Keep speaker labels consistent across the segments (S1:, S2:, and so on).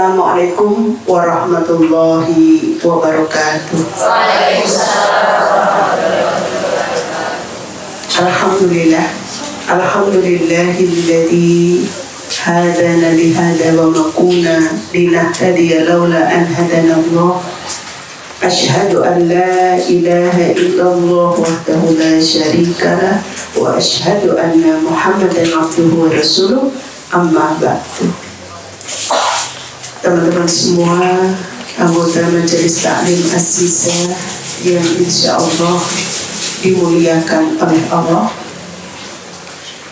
S1: Assalamualaikum warahmatullahi wabarakatuh. Alhamdulillah, alhamdulillahilladzi hadana lihada wa ma kunna linahtadiya laula an hadana Allah. Asyhadu an la ilaha illallah wahdahu la syarika lah wa asyhadu anna Muhammadan abduhu wa rasuluh. Amma ba'du. Teman-teman semua, anggota Majelis Taklim As-Sisa yang insya Allah dimuliakan oleh Allah.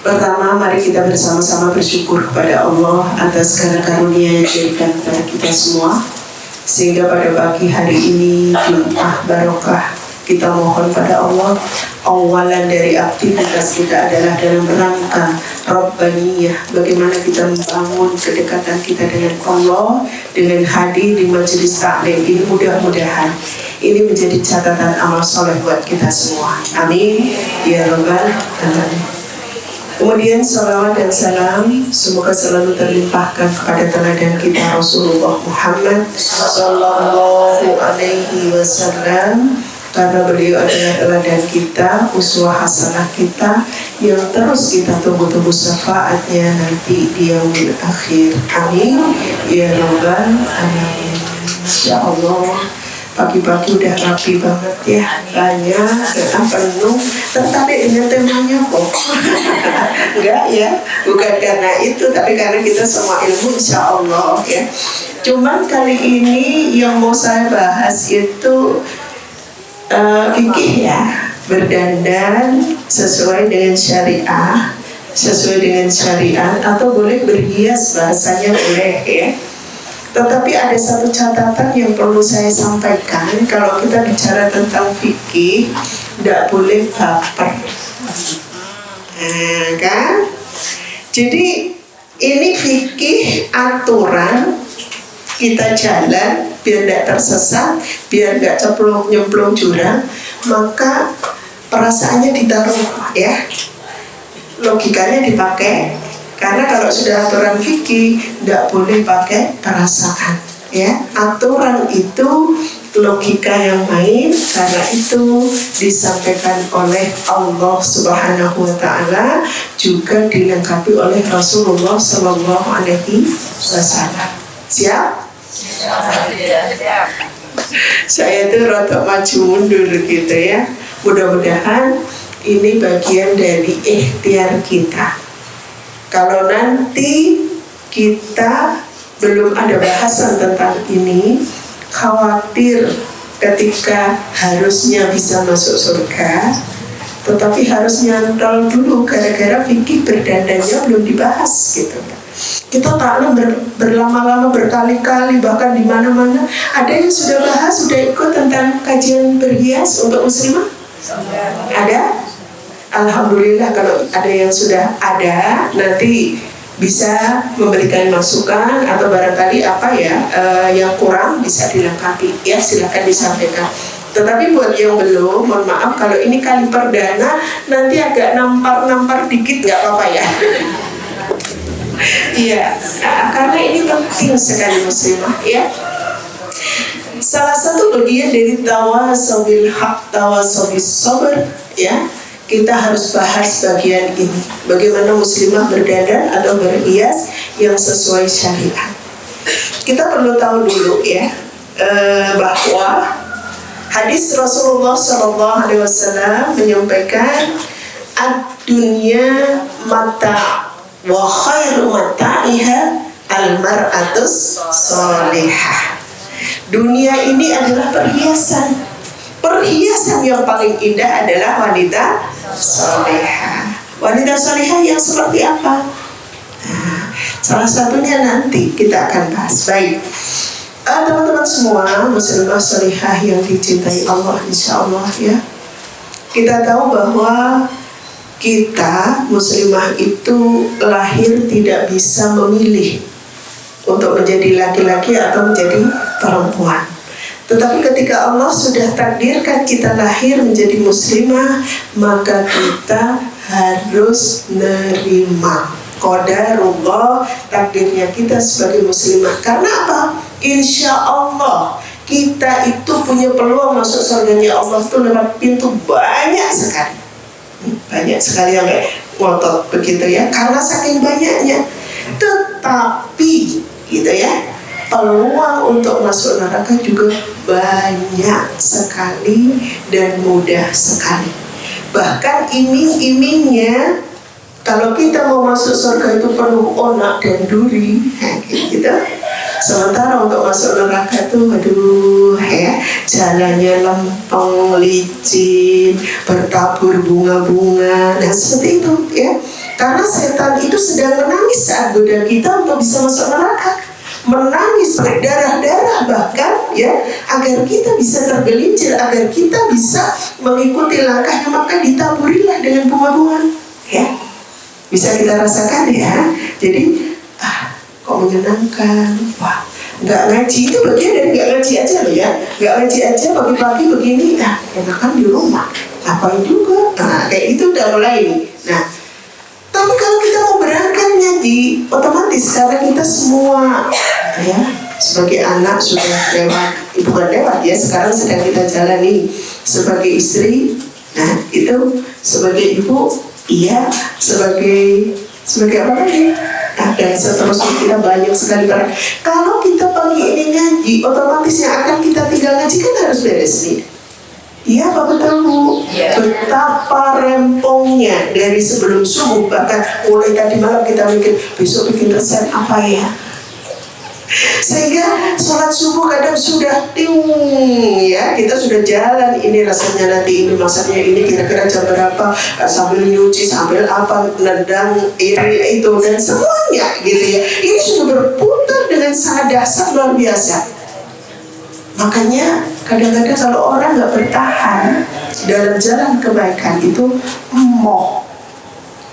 S1: Pertama, mari kita bersama-sama bersyukur kepada Allah atas segala karunia yang diberikan kepada kita semua, sehingga pada pagi hari ini Jumat barokah kita mohon pada Allah. Awalan dari aktivitas kita adalah dalam rangka Rabbaniyah, bagaimana kita membangun kedekatan kita dengan Allah dengan hadir di majelis taklim ini. Mudah-mudahan ini menjadi catatan amal soleh buat kita semua. Amin ya rabbal alamin. Kemudian salawat dan salam semoga selalu terlimpahkan kepada teladan kita Rasulullah Muhammad sallallahu alaihi wasallam, karena beliau adalah teladan kita, uswah hasanah kita yang terus kita tunggu-tunggu syafaatnya nanti di yaumil akhir. Amin ya rabbal alamin. Insyaallah pagi-pagi udah rapi banget ya, banyak dan penuh. Tertarik dengan temanya kok? Enggak ya, bukan karena itu, tapi karena kita semua ilmu insya Allah ya. Cuman kali ini yang mau saya bahas itu fikih ya, berdandan sesuai dengan syariah, sesuai dengan syariat, atau boleh berhias, bahasanya boleh ya. Tetapi ada satu catatan yang perlu saya sampaikan. Kalau kita bicara tentang fikih, tidak boleh baper, kan? Jadi ini fikih aturan kita jalan biar tidak tersesat, biar nggak nyemplung jurang, maka perasaannya ditaruh ya, logikanya dipakai. Karena kalau sudah aturan fikih tidak boleh pakai perasaan ya. Aturan itu logika yang main, karena itu disampaikan oleh Allah Subhanahu wa taala, juga dilengkapi oleh Rasulullah sallallahu alaihi wasallam. Siap? Saya itu rada maju mundur gitu ya. Mudah-mudahan ini bagian dari ikhtiar kita. Kalau nanti kita belum ada bahasan tentang ini, khawatir ketika harusnya bisa masuk surga, tetapi harus nyantol dulu gara-gara fikih berdandannya belum dibahas gitu. Kita taklim berlama-lama, berkali-kali, bahkan di mana-mana. Ada yang sudah bahas, sudah ikut tentang kajian berhias untuk muslimah? Ada? Alhamdulillah kalau ada yang sudah ada, nanti bisa memberikan masukan atau barangkali apa ya yang kurang bisa dilengkapi ya, silakan disampaikan. Tetapi buat yang belum, mohon maaf kalau ini kali perdana nanti agak nampar-nampar dikit, nggak apa-apa ya. Iya, karena ini penting sekali muslimah ya. Salah satu bagian dari tawasabil haq, tawasabil sabr ya, kita harus bahas bagian ini. Bagaimana muslimah berdandan atau berhias yang sesuai syariat. Kita perlu tahu dulu ya bahwa hadis Rasulullah SAW menyampaikan ad-dunya mata wa khairu mata'iha al-mar'atus salihah. Dunia ini adalah perhiasan. Perhiasan yang paling indah adalah wanita salihah. Wanita salihah yang seperti apa? Nah, salah satunya nanti kita akan bahas. Baik, teman-teman semua, muslimah salihah yang dicintai Allah insya Allah ya. Kita tahu bahwa kita muslimah itu lahir tidak bisa memilih untuk menjadi laki-laki atau menjadi perempuan. Tetapi ketika Allah sudah takdirkan kita lahir menjadi muslimah, maka kita harus nerima qadarullah, takdirnya kita sebagai muslimah. Karena apa? Insya Allah kita itu punya peluang masuk surganya Allah itu lewat pintu banyak sekali. Banyak sekali yang ngotot begitu ya, karena saking banyaknya. Tetapi gitu ya, peluang untuk masuk neraka juga banyak sekali dan mudah sekali. Bahkan iming-imingnya kalau kita mau masuk surga itu penuh onak dan duri, gitu. Sementara untuk masuk neraka itu, aduh ya, jalannya lempeng, licin, bertabur bunga-bunga, dan seperti itu ya. Karena setan itu sedang menangis saat goda kita untuk bisa masuk neraka, menangis berdarah-darah bahkan ya, agar kita bisa tergelincir, agar kita bisa mengikuti langkahnya, maka ditaburilah dengan bunga-bunga ya. Bisa kita rasakan ya. Jadi kok menyenangkan. Wah, nggak ngaji itu bagian dari nggak ngaji aja loh ya. Nggak ngaji aja pagi-pagi begini, enakan di rumah, ngapain juga. Nah, kayak itu udah mulai nih. Nah, tapi kalau kita mau berangkat ngaji, otomatis karena kita semua ya sebagai anak sudah lewat, bukan lewat ya, sekarang sedang kita jalani sebagai istri. Nah, itu sebagai ibu, iya, sebagai apa lagi? Nah, dan seterusnya kita banyak sekali barang. Kalau kita pagi ini ngaji, otomatis yang akan kita tinggal ngaji kan harus beres nih. Iya, Pak, betul Bu. Betapa rempongnya dari sebelum subuh, bahkan mulai tadi malam kita mikir besok bikin resep apa ya. Sehingga sholat subuh kadang sudah ya, kita sudah jalan, ini rasanya nanti ini masaknya ini kira-kira jam berapa, sambil nyuci, sambil apa, nendang ini itu dan semuanya gitu ya. Ini sudah berputar dengan sangat dahsyat luar biasa. Makanya kadang-kadang kalau orang nggak bertahan dalam jalan kebaikan itu,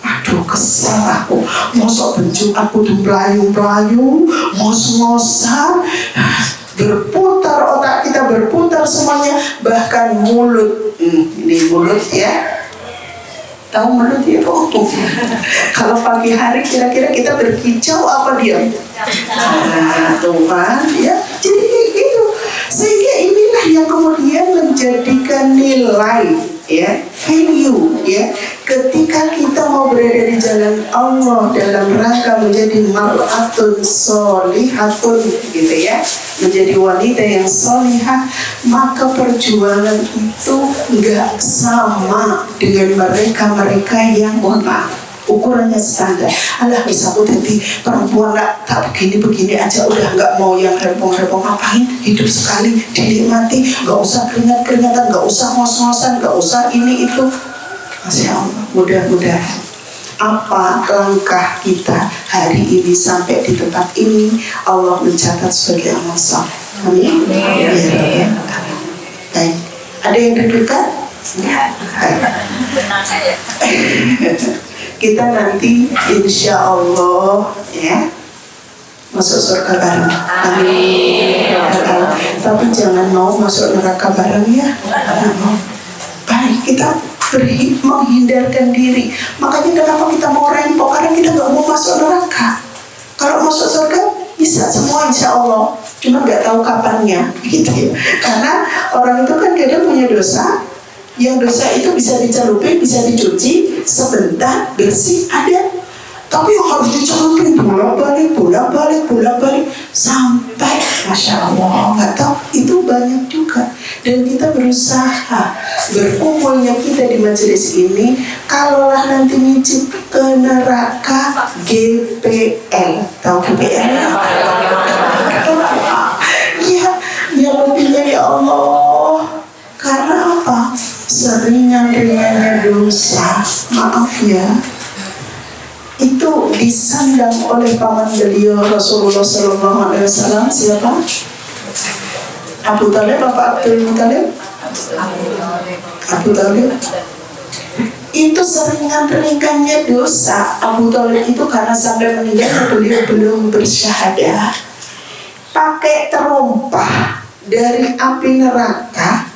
S1: aduh kesel aku, mosok benjuk aku tuh pelayu-pelayu, ngos-ngosan, berputar otak kita, berputar semuanya, bahkan mulut, ini mulut ya, tahu mulut ya kok? Kalau pagi hari kira-kira kita berkicau apa diam? Nah, tuh kan ya, jadi kayak gitu. Sehingga inilah yang kemudian menjadikan nilai ya, value ya, ketika kita mau berada di jalan Allah dalam rangka menjadi mar'atun sholihatun gitu ya, menjadi wanita yang sholihah, maka perjuangan itu nggak sama dengan mereka yang mohon maaf ukurannya standar. Alah, bisa aku jadi perempuan tak begini aja, udah nggak mau yang rempong-rempong, ngapain, hidup sekali dinikmati, nggak usah keringat-keringatan, nggak usah ngos-ngosan, nggak usah ini itu. Masya Allah, mudah-mudahan apa langkah kita hari ini sampai di tempat ini Allah mencatat sebagai amal saleh. Amin. Ya. Baik, ada yang deg-degan? Kita nanti insya Allah ya masuk surga bareng. Amin. Tapi jangan mau masuk neraka bareng ya. Baik, kita menghindarkan diri. Makanya kenapa kita mau rempong, karena kita nggak mau masuk neraka. Kalau masuk surga bisa semua insya Allah, cuma nggak tahu kapannya gitu ya. Karena orang itu kan kadang punya dosa, yang dosa itu bisa dicelupin, bisa dicuci, sebentar bersih ada. Tapi yang harus dicelupin bolak-balik sampai Masya Allah, nggak tahu, itu banyak juga. Dan kita berusaha berkumpulnya kita di majelis ini, kalaulah nanti nyicip ke neraka GPL, tahu GPL? Ya, yang lebihnya ya Allah. Karena apa? Seringan-ringannya dosa, maaf ya, itu disandang oleh paman beliau Rasulullah SAW. Siapa? Abu Talib, Bapak Abdul Muttalib? Abu Talib. Itu seringan-ringannya dosa Abu Talib itu, karena sampai meninggal beliau belum bersyahadah, pakai terompah dari api neraka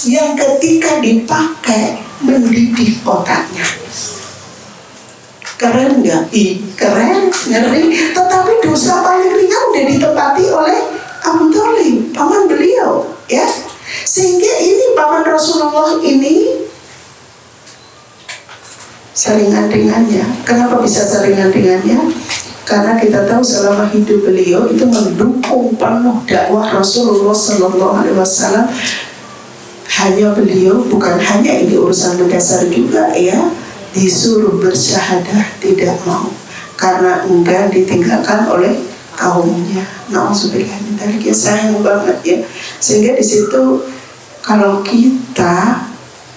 S1: yang ketika dipakai mendidih otaknya. Keren nggak? Keren, ngeri. Tetapi dosa paling ringan udah ditempati oleh Abu Thalib, paman beliau, ya. Sehingga ini paman Rasulullah ini seringan-ringannya. Kenapa bisa seringan-ringannya? Karena kita tahu selama hidup beliau itu mendukung penuh dakwah Rasulullah Sallallahu Alaihi Wasallam. Hanya beliau, bukan hanya ini urusan mendasar juga, ya, disuruh bersyahadah tidak mau karena enggan ditinggalkan oleh kaumnya. Nauzubillah min dzalik, ya, sayang banget, ya. Sehingga di situ kalau kita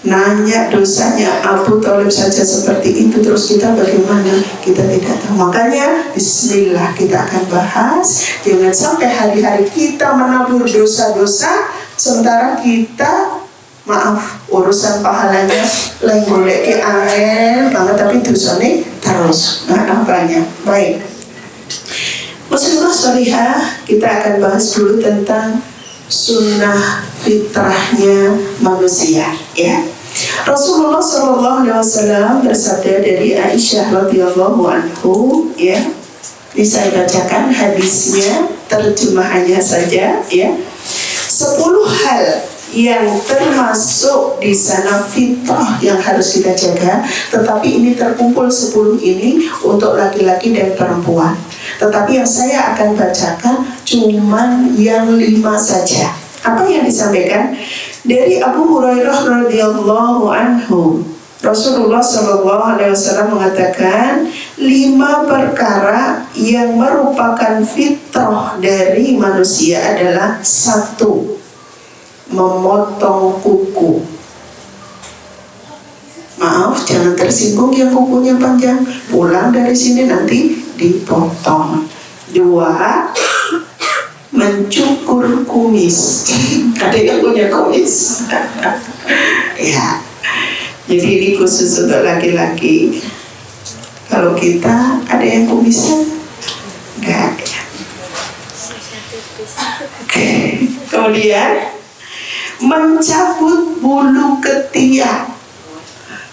S1: nanya dosanya Abu Thalib saja seperti itu, terus kita bagaimana? Kita tidak tahu. Makanya bismillah kita akan bahas. Jangan sampai hari-hari kita menabur dosa-dosa sementara kita, maaf, urusan pahalanya lain boleh ke angel banget, tapi dosanya terus banyak. Baik, Muslimah Sholihah, kita akan bahas dulu tentang sunnah fitrahnya manusia, ya. Rasulullah Sallallahu Alaihi Wasallam bersabda dari Aisyah radhiyallahu anhu, ya. Ini saya bacakan hadisnya, terjemahannya saja, ya. 10 hal yang termasuk di sana fitrah yang harus kita jaga, tetapi ini terkumpul 10 ini untuk laki-laki dan perempuan. Tetapi yang saya akan bacakan cuman yang 5 saja. Apa yang disampaikan dari Abu Hurairah radhiyallahu anhu, Rasulullah Shallallahu Alaihi Wasallam mengatakan 5 perkara yang merupakan fitrah dari manusia adalah: 1, memotong kuku. Maaf, jangan tersinggung yang kukunya panjang. Pulang dari sini nanti dipotong. 2, mencukur kumis. Ada yang punya kumis? Ya. Jadi ini khusus untuk laki-laki. Kalau kita ada yang kumisnya? Enggak. Oke. Kemudian mencabut bulu ketiak.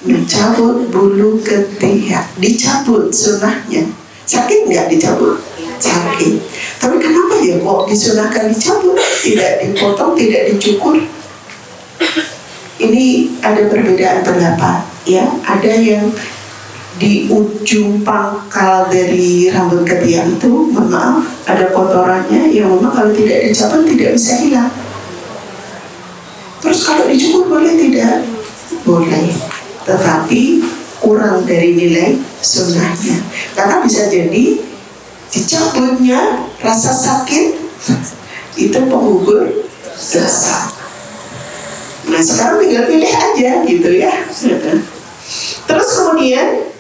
S1: Mencabut bulu ketiak, dicabut sunnahnya. Sakit nggak dicabut? Sakit. Tapi kenapa ya kok disunahkan dicabut, tidak dipotong, tidak dicukur? Ini ada perbedaan pendapat, ya. Ada yang di ujung pangkal dari rambut ketiak itu, mohon maaf, ada kotorannya yang memang kalau tidak dicabut tidak bisa hilang. Terus kalau dicukur boleh tidak? Boleh, tetapi kurang dari nilai sunnahnya. Karena bisa jadi dicabutnya rasa sakit itu penggugur dosa. Nah sekarang tinggal pilih aja gitu, ya. Terus kemudian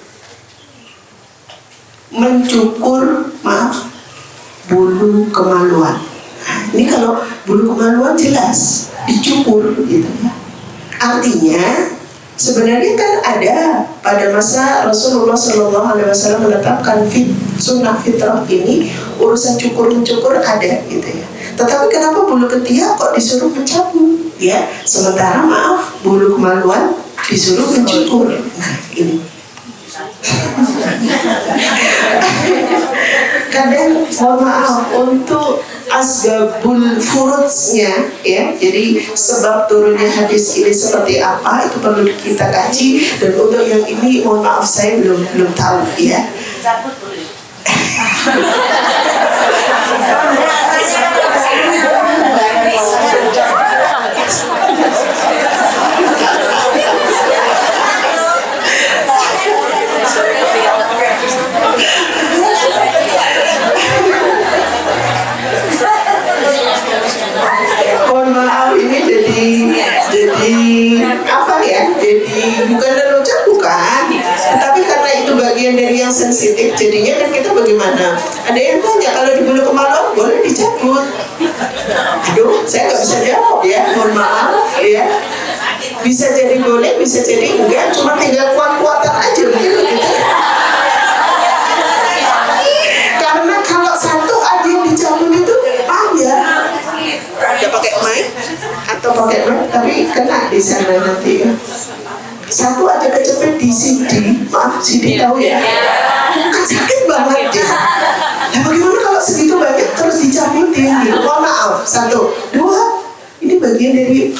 S1: mencukur, maaf, bulu kemaluan. Nah, ini kalau bulu kemaluan jelas dicukur gitu, ya. Artinya sebenarnya kan ada pada masa Rasulullah Sallallahu Alaihi Wasallam menetapkan sunnah fitrah ini, urusan cukur-mencukur ada gitu, ya. Tetapi kenapa bulu ketiak kok disuruh mencabut, ya? Sementara maaf, bulu kemaluan disuruh mencukur. Nah ini kadang, mohon maaf, untuk asbabul furutsnya, ya. Jadi sebab turunnya hadis ini seperti apa itu perlu kita kaji, dan untuk yang ini mohon maaf saya belum tahu, ya. Mohon maaf, ini jadi apa ya? Jadi bukan lelucon, bukan. Tetapi karena itu bagian dari yang sensitif, jadinya kan kita bagaimana? Ada yang tanya kalau di bulu kemaluan boleh dicabut. Aduh, saya nggak bisa jawab, ya. Mohon maaf, ya. Bisa jadi boleh, bisa jadi enggak. Cuma tinggal kuat-kuatan aja gitu. Karena kalau satu aja yang dicabut itu ya, ada pakai mic atau pakai mic, tapi kena di sana nanti, ya. satu aja kecepet di CD, maaf CD tahu ya, kan sakit banget deh. Nah bagaimana kalau segitu banyak terus dicabutin gitu? Mohon maaf, satu, dua, ini bagian dari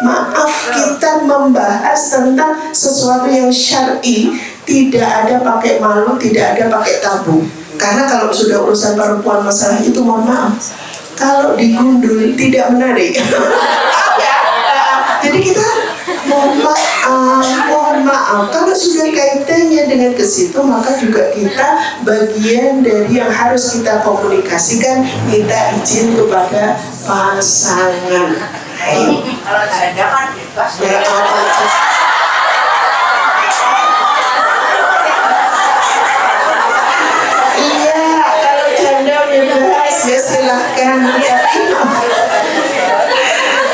S1: maaf kita membahas tentang sesuatu yang syar'i, tidak ada pakai malu, tidak ada pakai tabu. Karena kalau sudah urusan perempuan masalah itu, mohon maaf, kalau digundul tidak menarik. Jadi kita mohon maaf, kalau sudah kaitannya dengan ke situ, maka juga kita bagian dari yang harus kita komunikasikan, minta izin kepada pasangan.
S2: Kalau janda kan bebas.
S1: Iya, kalau janda bebas ya silahkan.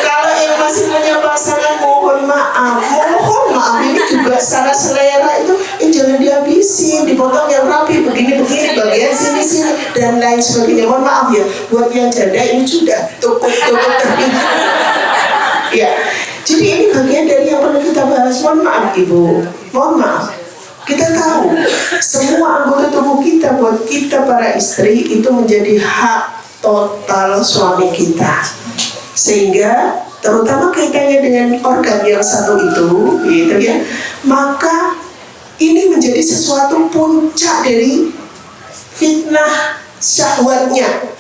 S1: Kalau yang masih punya pasangan, mohon maaf ini juga secara selera itu jangan dihabisin, dipotong yang rapi begini bagian sini dan lain sebagainya. Mohon maaf ya, buat yang janda ini sudah cukup ya. Jadi ini bagian dari yang perlu kita bahas. Mohon maaf Ibu, mohon maaf. Kita tahu semua anggota tubuh kita buat kita para istri itu menjadi hak total suami kita, sehingga terutama kaitannya dengan organ yang satu itu, gitu ya. Maka ini menjadi sesuatu puncak dari fitnah syahwatnya.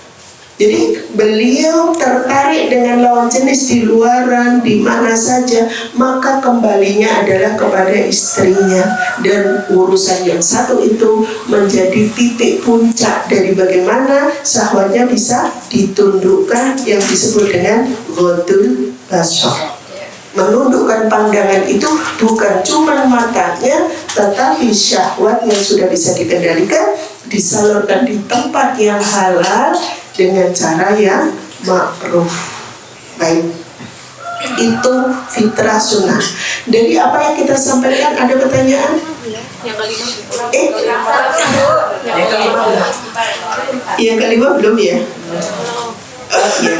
S1: Jadi beliau tertarik dengan lawan jenis di luaran, di mana saja, maka kembalinya adalah kepada istrinya. Dan urusan yang satu itu menjadi titik puncak dari bagaimana syahwatnya bisa ditundukkan, yang disebut dengan ghadul basar. Menundukkan pandangan itu bukan cuma matanya, tetapi syahwat yang sudah bisa dikendalikan, disalurkan di tempat yang halal dengan cara yang ma'ruf. Baik, itu fitrah sunnah. Dari apa yang kita sampaikan, ada pertanyaan?
S2: Yang kelima.
S1: Yang kelima belum ya? Ya.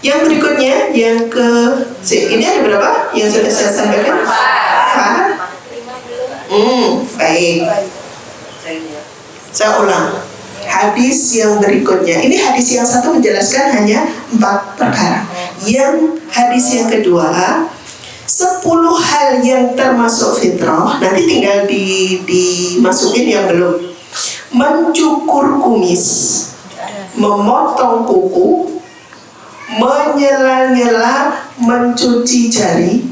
S1: Yang berikutnya, yang ke ini ada berapa yang sudah saya sampaikan? Baik. Saya ulang. Hadis yang berikutnya, ini hadis yang satu menjelaskan hanya 4 perkara. Yang hadis yang kedua, 10 hal yang termasuk fitrah. Nanti tinggal dimasukin yang belum. Mencukur kumis, memotong kuku, menyela-nyela, mencuci jari.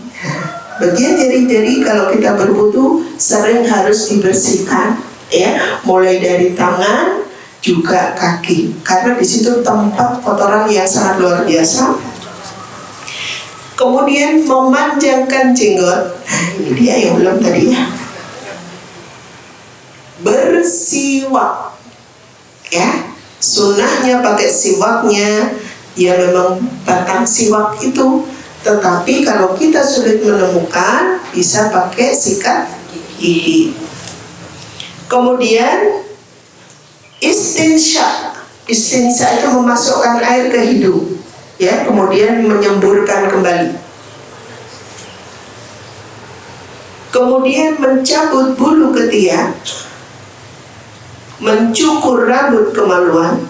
S1: Bagian jari-jari kalau kita berwudu sering harus dibersihkan, ya, mulai dari tangan juga kaki, karena di situ tempat kotoran yang sangat luar biasa. Kemudian memanjangkan jenggot. Nah, ini dia yang belum tadi ya. Bersiwak, ya, sunnahnya pakai siwaknya ya memang batang siwak itu. Tetapi kalau kita sulit menemukan, bisa pakai sikat gigi. Kemudian istinsya itu memasukkan air ke hidung, ya, kemudian menyemburkan kembali. Kemudian mencabut bulu ketiak, mencukur rambut kemaluan,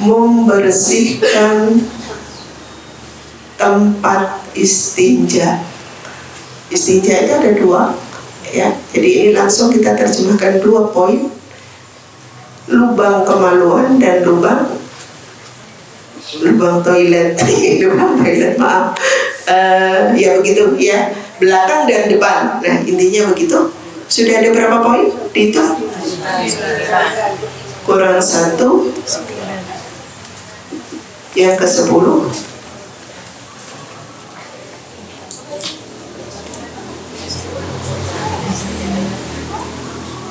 S1: membersihkan tempat istinja. Istinja itu ada 2, ya. Jadi ini langsung kita terjemahkan 2 poin: lubang kemaluan dan lubang toilet. Lubang toilet, maaf. Ya begitu, ya, belakang dan depan. Nah intinya begitu. Sudah ada berapa poin? Itu kurang 1, yang ke-10.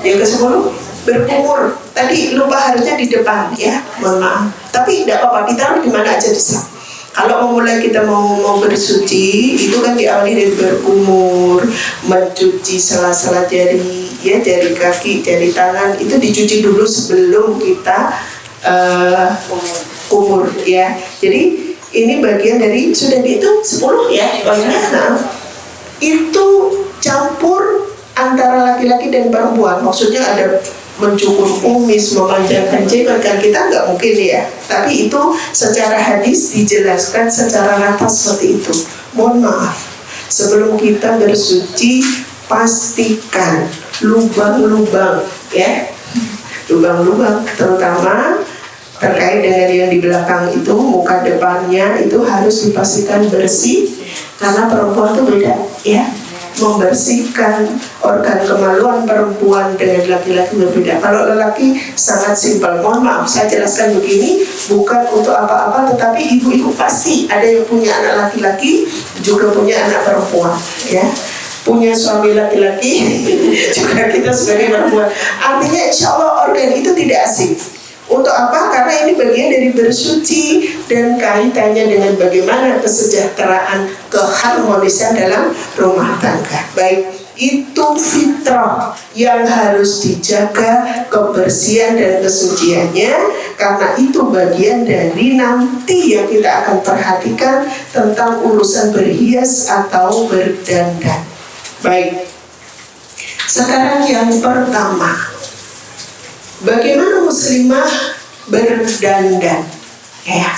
S1: Yang ke-10 berkumur. Tadi lupa, harusnya di depan, ya, mohon maaf. Tapi tidak apa-apa, ditaruh di mana aja bisa. Kalau memulai kita mau bersuci, itu kan diawali dari berkumur, mencuci sela-sela jari, ya, jari kaki, jari tangan, itu dicuci dulu sebelum kita kumur ya. Jadi ini bagian dari sudah dihitung 10 ya poinnya. Nah, itu campur antara laki-laki dan perempuan. Maksudnya ada mencukur kumis, memanjangkan jenggot, kan kita nggak mungkin ya. Tapi itu secara hadis dijelaskan secara rata seperti itu. Mohon maaf, sebelum kita bersuci pastikan lubang-lubang ya, lubang-lubang terutama terkait dengan yang di belakang itu, muka depannya itu harus dipastikan bersih, karena perempuan itu beda ya. Membersihkan organ kemaluan perempuan dengan laki-laki berbeda. Kalau lelaki sangat simpel. Mohon maaf, saya jelaskan begini bukan untuk apa-apa, tetapi ibu-ibu pasti ada yang punya anak laki-laki, juga punya anak perempuan ya. Punya suami laki-laki juga kita sebagai perempuan. Artinya insya Allah organ itu tidak asing. Untuk apa? Karena ini bagian dari bersuci dan kaitannya dengan bagaimana kesejahteraan, keharmonisan dalam rumah tangga. Baik, itu fitrah yang harus dijaga kebersihan dan kesuciannya, karena itu bagian dari nanti yang kita akan perhatikan tentang urusan berhias atau berdandan. Baik, sekarang yang pertama, bagaimana muslimah berdandan ya.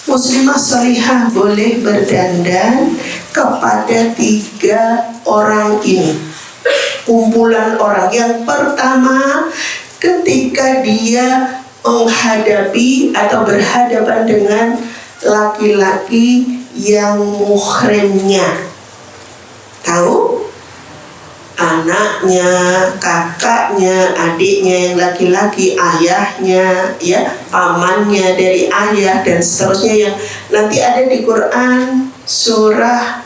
S1: Muslimah salihah boleh berdandan kepada 3 orang ini, kumpulan orang. Yang pertama, ketika dia menghadapi atau berhadapan dengan laki-laki yang muhrimnya. Tahu? Anaknya, kakaknya, adiknya yang laki-laki, ayahnya, ya, pamannya dari ayah dan seterusnya yang nanti ada di Quran surah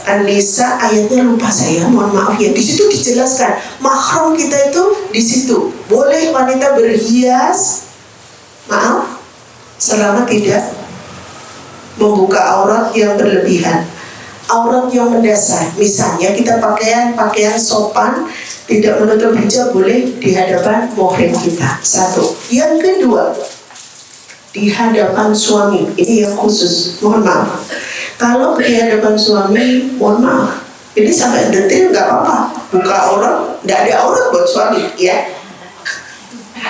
S1: An-Nisa ayatnya lupa saya, mohon maaf ya. Di situ dijelaskan mahram kita itu di situ. Boleh wanita berhias, maaf, selama tidak membuka aurat yang berlebihan. Aurat yang mendasar, misalnya kita pakaian sopan, tidak menutup hijab, boleh di hadapan muhrim kita. 1. Yang kedua, di hadapan suami. Ini yang khusus, mohon maaf. Kalau di hadapan suami, mohon maaf, ini sampai detail nggak apa-apa. Buka aurat, nggak ada aurat buat suami, ya.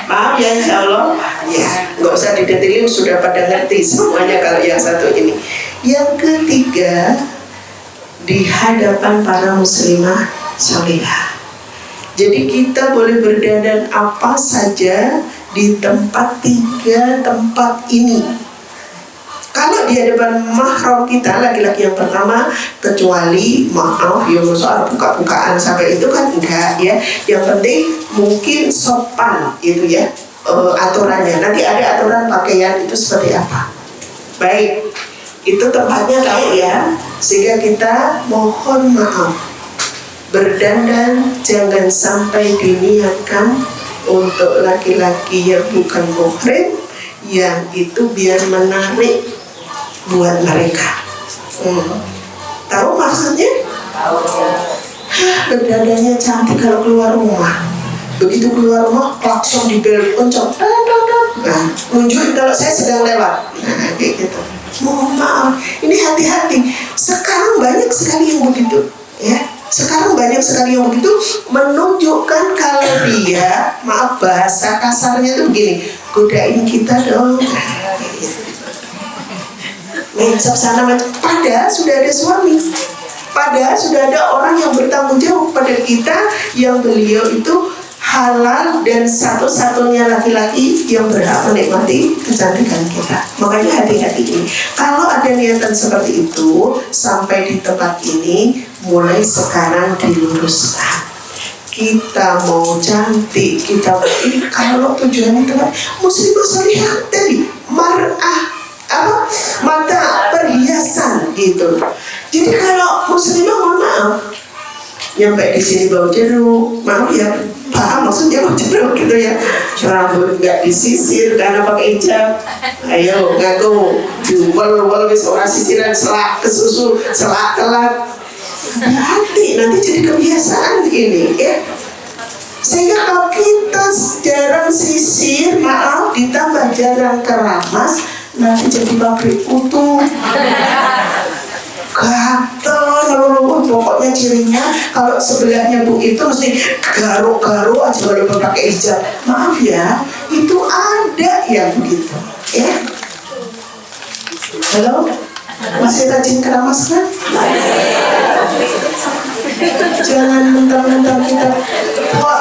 S1: Maaf ya, insya Allah. Ya, nggak usah didetailin, sudah pada ngerti semuanya kalau yang satu ini. Yang ketiga, di hadapan para muslimah salihah. Jadi kita boleh berdandan apa saja di tempat 3 tempat ini. Kalau di hadapan mahram kita, laki-laki yang pertama, kecuali maaf ya soal buka-bukaan sampai itu kan enggak ya. Yang penting mungkin sopan itu ya, aturannya. Nanti ada aturan pakaian itu seperti apa. Baik, itu tempatnya tahu ya. Sehingga kita mohon maaf, berdandan jangan sampai diniatkan untuk laki-laki yang bukan muhrim, yang itu biar menarik buat mereka. Tahu maksudnya? Berdandannya cantik kalau keluar rumah. Begitu keluar rumah, klakson di bel kencang. Nah, nunjukin kalau saya sedang lewat. Nah, kayak gitu. Mohon maaf, ini hati-hati. Sekarang banyak sekali yang begitu, ya. Sekarang banyak sekali yang begitu menunjukkan kalau dia, maaf bahasa kasarnya itu begini, godain kita dong. Mencap sana, padahal sudah ada suami, padahal sudah ada orang yang bertanggung jawab pada kita, yang beliau itu halal dan satu-satunya laki-laki yang berhak menikmati kecantikan kita. Makanya hati-hati ini. Kalau ada niatan seperti itu, sampai di tempat ini, mulai sekarang diluruskan. Kita mau cantik, kita mau ini. Kalau tujuannya tempat muslimah salihah tadi, mata perhiasan gitu. Jadi kalau muslimah, mohon maaf, nyampe di sini bau jeruk, maaf ya, paham maksudnya bau jeruk gitu ya. Rambut nggak disisir karena pakai hijab. Ayo ngaku, diumpel-umpel wis ora sisiran, selak ke susu, selak telat. Hati nanti jadi kebiasaan ini ya. Sehingga kalau kita jarang sisir, maaf, ditambah jarang keramas, nanti jadi pabrik kutu. Gatel, pokoknya cirinya kalau sebelahnya Bu itu mesti garuk-garuk aja walaupun pakai hijab. Maaf ya, itu ada yang begitu, ya. Halo, masih rajin keramas kan? Jangan mentang-mentang kita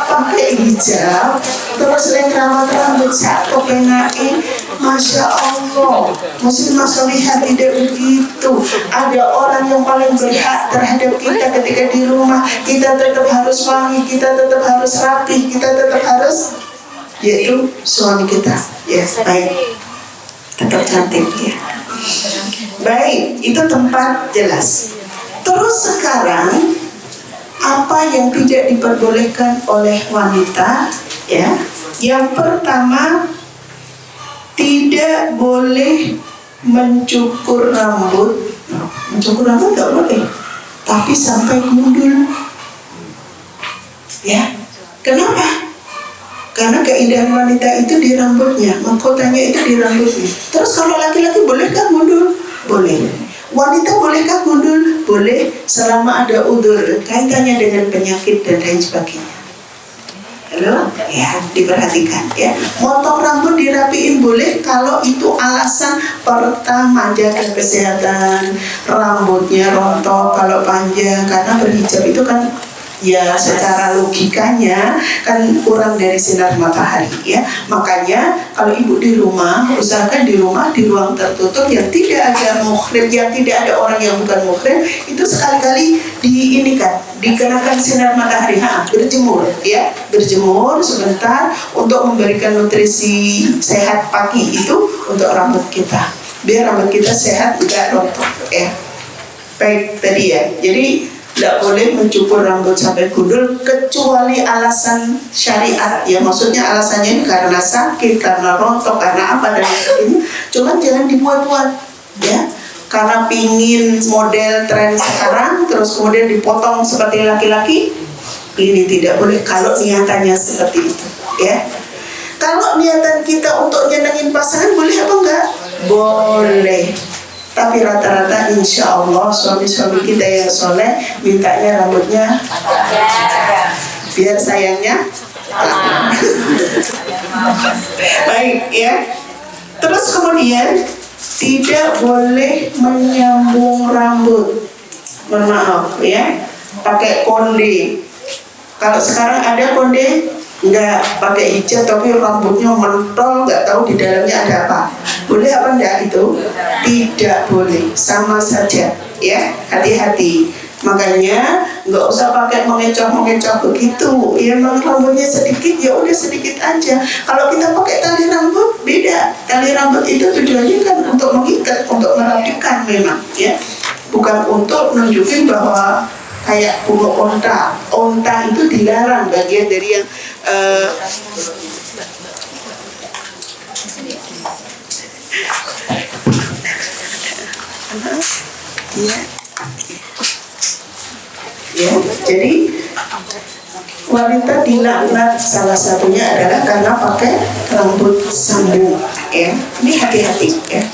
S1: pakai hijab terus keramat rambut satu kenain. Masya Allah, Muslimah Solihah tidak begitu. Ada orang yang paling berhak terhadap kita ketika di rumah. Kita tetap harus wangi, kita tetap harus rapi, kita tetap harus, yaitu suami kita. Ya, baik, tetap cantik ya. Baik, itu tempat jelas. Terus sekarang apa yang tidak diperbolehkan oleh wanita, ya? Yang pertama, tidak boleh mencukur rambut. Mencukur rambut tidak boleh, tapi sampai gundul. Ya, kenapa? Karena keindahan wanita itu di rambutnya, mahkotanya itu di rambutnya. Terus kalau laki-laki bolehkah gundul? Boleh. Wanita bolehkah gundul? Boleh, selama ada udzur kaitannya dengan penyakit dan lain sebagainya. Halo? Ya, diperhatikan ya. Motong rambut dirapiin boleh kalau itu alasan pertama, jaga kesehatan, rambutnya rontok kalau panjang, karena berhijab itu kan ya secara logikanya kan kurang dari sinar matahari ya. Makanya kalau ibu di rumah, usahakan di rumah di ruang tertutup yang tidak ada muhrim, yang tidak ada orang yang bukan muhrim, itu sekali-kali dikenakan sinar matahari, berjemur ya, berjemur sebentar untuk memberikan nutrisi sehat pagi itu untuk rambut kita, biar rambut kita sehat tidak rontok ya. Baik tadi ya, jadi tidak boleh mencukur rambut sampai gundul kecuali alasan syariat ya, maksudnya alasannya karena sakit, karena rontok, karena apa dan sebagainya. Cuman jangan dibuat-buat ya, karena pingin model tren sekarang terus kemudian dipotong seperti laki-laki, ini tidak boleh kalau niatannya seperti itu ya. Kalau niatan kita untuk nyenengin pasangan boleh apa enggak? Boleh. Tapi rata-rata insya Allah suami-suami kita yang soleh mintanya rambutnya biar sayangnya baik ya. Terus kemudian tidak boleh menyambung rambut. Mohon maaf ya, pakai konde. Kalau sekarang ada konde, nggak pakai hijab tapi rambutnya mentol, nggak tahu di dalamnya ada apa. Boleh apa enggak itu? Tidak boleh, sama saja ya, hati-hati. Makanya nggak usah pakai mengecoh begitu ya. Memang rambutnya sedikit, ya udah sedikit aja. Kalau kita pakai tali rambut beda. Tali rambut itu tujuannya kan untuk mengikat, untuk merapikan memang ya, bukan untuk nunjukin bahwa kayak bulu onta. Onta itu dilarang, bagian dari yang ya, jadi wanita dilaknat salah satunya adalah karena pakai rambut sambung ya. Ini hati-hati ya.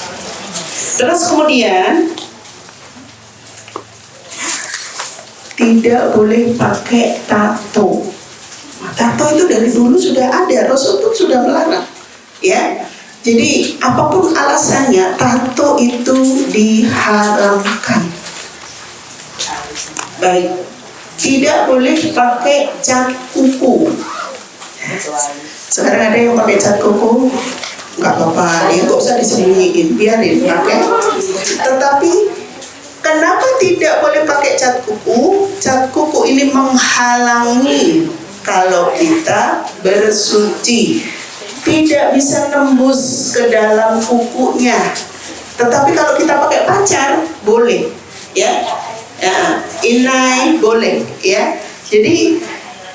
S1: Terus kemudian tidak boleh pakai tato. Tato itu dari dulu sudah ada, Rasul pun sudah melarang ya. Jadi apapun alasannya, tato itu diharamkan. Baik, tidak boleh pakai cat kuku. Sekarang ada yang pakai cat kuku, nggak apa-apa, ya nggak usah disembunyiin, biarin pakai. Tetapi kenapa tidak boleh pakai cat kuku? Cat kuku ini menghalangi kalau kita bersuci, tidak bisa nembus ke dalam kukunya. Tetapi kalau kita pakai pacar boleh ya, inai boleh ya. Jadi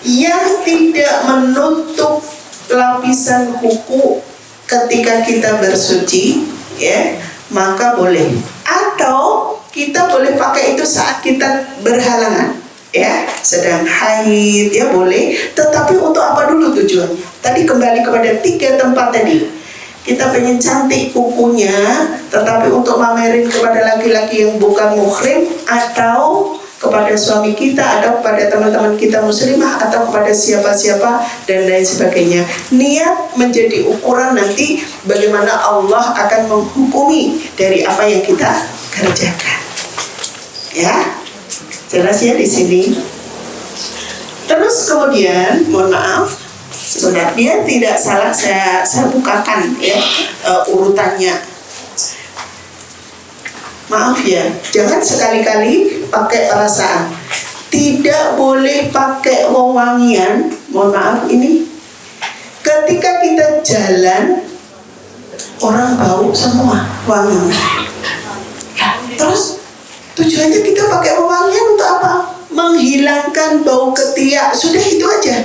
S1: yang tidak menutup lapisan kuku ketika kita bersuci ya, maka boleh. Atau kita boleh pakai itu saat kita berhalangan ya, sedang haid, ya boleh. Tetapi untuk apa dulu tujuannya? Tadi kembali kepada 3 tempat tadi. Kita pengen cantik kukunya, tetapi untuk mamerin kepada laki-laki yang bukan muhrim, atau kepada suami kita, atau kepada teman-teman kita muslimah, atau kepada siapa-siapa dan lain sebagainya. Niat menjadi ukuran nanti bagaimana Allah akan menghukumi dari apa yang kita kerjakan. Ya, jelas ya di sini. Terus kemudian, mohon maaf, sebenarnya tidak salah saya bukakan ya urutannya. Maaf ya, jangan sekali-kali pakai perasaan. Tidak boleh pakai wewangian. Mohon maaf ini. Ketika kita jalan, orang bau semua wangi. Ya, terus tujuannya kita pakai wewangian untuk apa? Menghilangkan bau ketiak. Sudah itu aja.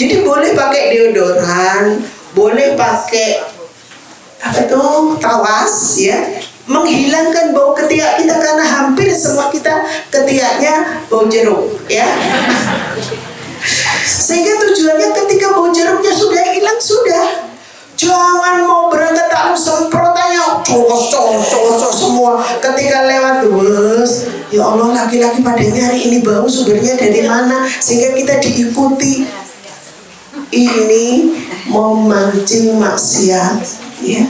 S1: Jadi boleh pakai deodoran, boleh pakai apa tuh, tawas ya, menghilangkan bau ketiak kita, karena hampir semua kita ketiaknya bau jeruk ya. Sehingga tujuannya ketika bau jeruknya sudah hilang, sudah. Jangan mau berangkat tak semprotannya cowok semua ketika lewat. Bus, ya Allah, laki-laki pada nyari ini bau sumbernya dari mana, sehingga kita diikuti. Ini memancing maksiat ya.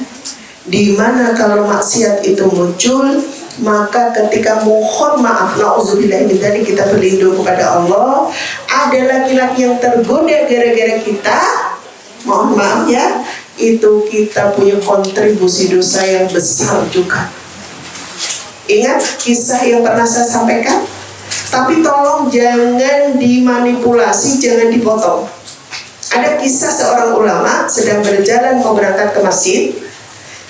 S1: Dimana kalau maksiat itu muncul, maka ketika mohon maaf, na'udzubillah, ini tadi kita berlindung kepada Allah, ada laki-laki yang tergoda gara-gara kita, mohon maaf ya, itu kita punya kontribusi dosa yang besar juga. Ingat kisah yang pernah saya sampaikan? Tapi tolong jangan dimanipulasi, jangan dipotong. Ada kisah seorang ulama sedang berjalan mau berangkat ke masjid,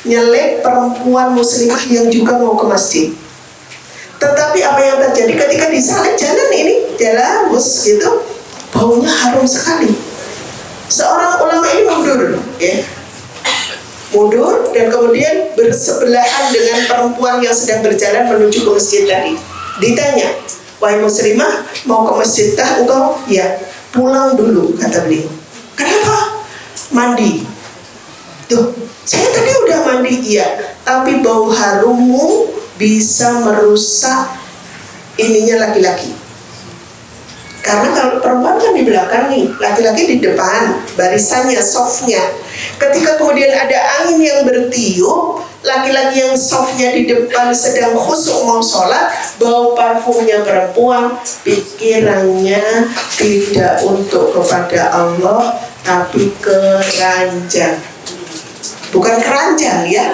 S1: nyelek perempuan muslimah yang juga mau ke masjid. Tetapi apa yang terjadi ketika disalib jalan ini, jalan bus gitu, baunya harum sekali. Seorang ulama ini mundur ya, mundur dan kemudian bersebelahan dengan perempuan yang sedang berjalan menuju ke masjid tadi. Ditanya, wahai muslimah, mau ke masjid kah engkau? Ya, pulang dulu, kata beliau. Kenapa? Mandi. Tuh, saya tadi udah mandi, iya, tapi bau harummu bisa merusak ininya laki-laki. Karena kalau perempuan kan di belakang nih, laki-laki di depan, barisannya, softnya. Ketika kemudian ada angin yang bertiup, laki-laki yang softnya di depan sedang khusyuk mau sholat, bau parfumnya perempuan, pikirannya tidak untuk kepada Allah, tapi keranjang. Bukan keranjang ya,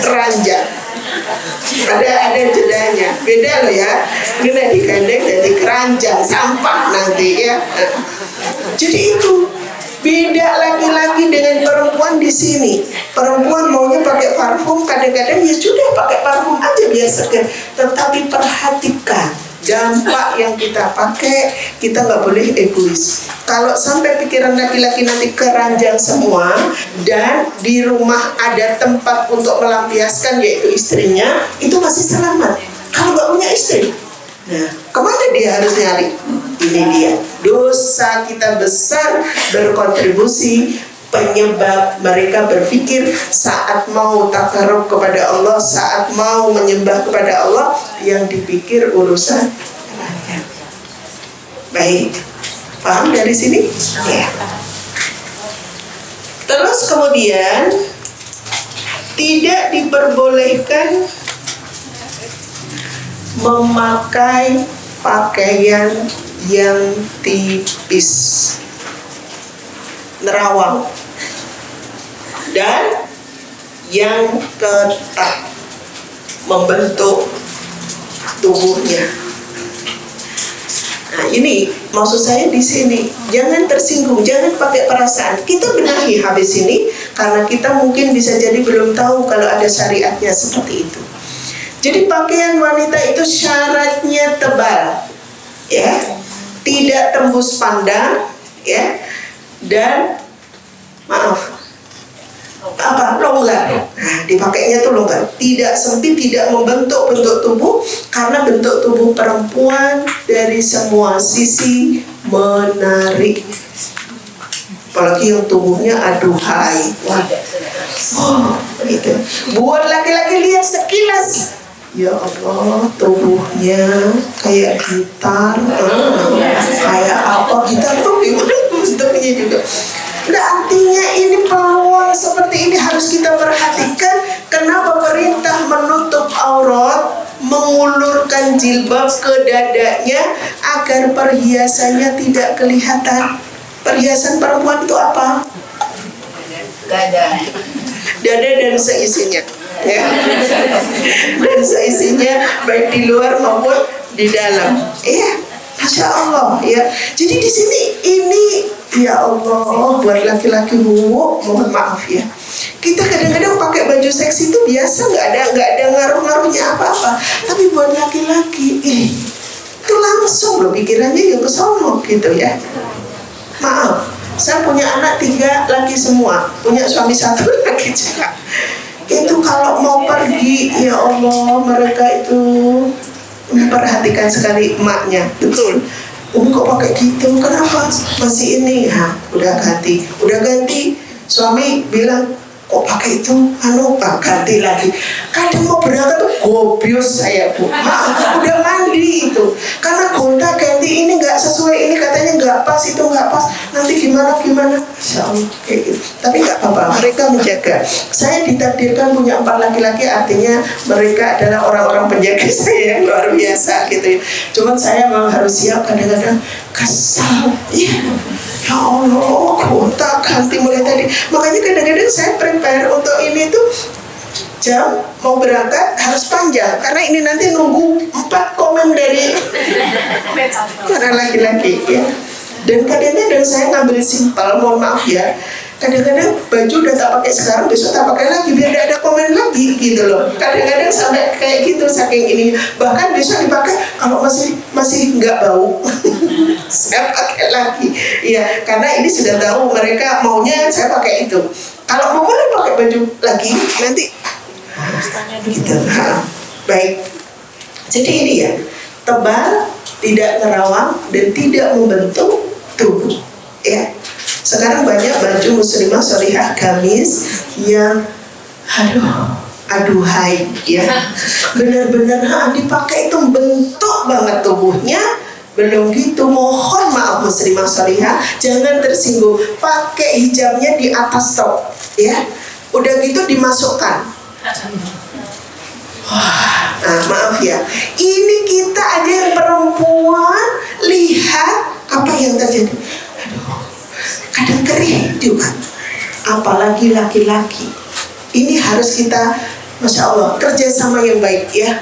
S1: keranjang. Ada jedanya, beda loh ya. Ini digandeng dari keranjang, sampah nanti ya. Jadi itu beda laki-laki dengan perempuan di sini. Perempuan maunya pakai parfum, kadang-kadang ya sudah pakai parfum aja biar segar. Tetapi perhatikan dampak yang kita pakai, kita nggak boleh egois. Kalau sampai pikiran laki-laki nanti keranjang semua, dan di rumah ada tempat untuk melampiaskan yaitu istrinya, itu masih selamat. Kalau nggak punya istri, nah kemana dia harus nyari? Ini dia, dosa kita besar berkontribusi penyebab mereka berpikir saat mau takarrub kepada Allah, saat mau menyembah kepada Allah, yang dipikir urusan rakyat. Baik, paham dari sini? Ya. Terus kemudian tidak diperbolehkan memakai pakaian yang tipis, nerawang, dan yang ketat membentuk tubuhnya. Nah, ini maksud saya di sini, jangan tersinggung, jangan pakai perasaan. Kita benahi habis ini karena kita mungkin bisa jadi belum tahu kalau ada syariatnya seperti itu. Jadi pakaian wanita itu syaratnya tebal, ya, tidak tembus pandang, ya, dan maaf, longgar. Nah, dipakainya tuh longgar, tidak sempit, tidak membentuk bentuk tubuh, karena bentuk tubuh perempuan dari semua sisi menarik. Apalagi yang tubuhnya aduhai. Wah, gitu. Buat laki-laki lihat sekilas, ya Allah, tubuhnya kayak gitar, kayak apa, gitar tuh gimana bentuknya juga. Nah, artinya ini peluang seperti ini harus kita perhatikan. Kenapa perintah menutup aurat, mengulurkan jilbab ke dadanya agar perhiasannya tidak kelihatan. Perhiasan perempuan itu apa? Dada dan seisinya, ya. Dan seisinya baik di luar maupun di dalam. Iya, Masya Allah, ya. Jadi di sini ini, ya Allah, buat laki-laki bu, mohon maaf ya. Kita kadang-kadang pakai baju seksi itu biasa, nggak ada ngaruh-ngaruhnya apa-apa. Tapi buat laki-laki, itu langsung loh pikirannya yang kesono gitu ya. Maaf, saya punya anak 3 laki semua, punya suami 1 laki juga. Itu kalau mau pergi, ya Allah, mereka itu memperhatikan sekali emaknya. Betul. Kok pakai gitu? Kenapa? Masih ini? Udah ganti. Suami bilang, kok pakai itu? Ganti lagi. Kadang mau berangkat tuh gobios saya bu. Udah mandi itu. Karena gonta ganti ini nggak sesuai, ini katanya nggak pas, itu nggak pas. Nanti gimana? Insya Allah kayak gitu. Tapi nggak apa-apa, mereka menjaga. Saya ditakdirkan punya 4 laki-laki, artinya mereka adalah orang-orang penjaga saya yang luar biasa gitu ya. Cuman saya memang harus siap, kadang-kadang kesal. Ya Allah, gonta ganti mulai tadi. Makanya kadang-kadang saya prepare untuk ini tuh jam mau berangkat harus panjang, karena ini nanti nunggu 4 komen dari para laki-laki ya. Dan kadang-kadang saya ngambil simpel, mohon maaf ya. Kadang-kadang baju udah tak pakai sekarang, besok tak pakai lagi biar tidak ada komen lagi gitu loh. Kadang-kadang sampai kayak gitu saking ini. Bahkan besok dipakai kalau masih nggak bau, saya pakai lagi. Ya, karena ini sudah tahu mereka maunya saya pakai itu. Kalau mau boleh pakai baju lagi nanti. Gitu. Baik. Jadi ini ya, tebal, tidak nerawang dan tidak membentuk tubuh. Ya. Sekarang banyak baju muslimah sholihah gamis yang aduhai ya. Benar-benar dipakai itu bentuk banget tubuhnya. Belum gitu, mohon maaf muslimah sholihah, jangan tersinggung. Pakai hijabnya di atas top ya. Udah gitu dimasukkan. Maaf ya. Ini kita ada yang perempuan, lihat apa yang terjadi. Kadang kering juga, apalagi laki-laki. Ini harus kita, Masya Allah, kerjasama yang baik ya.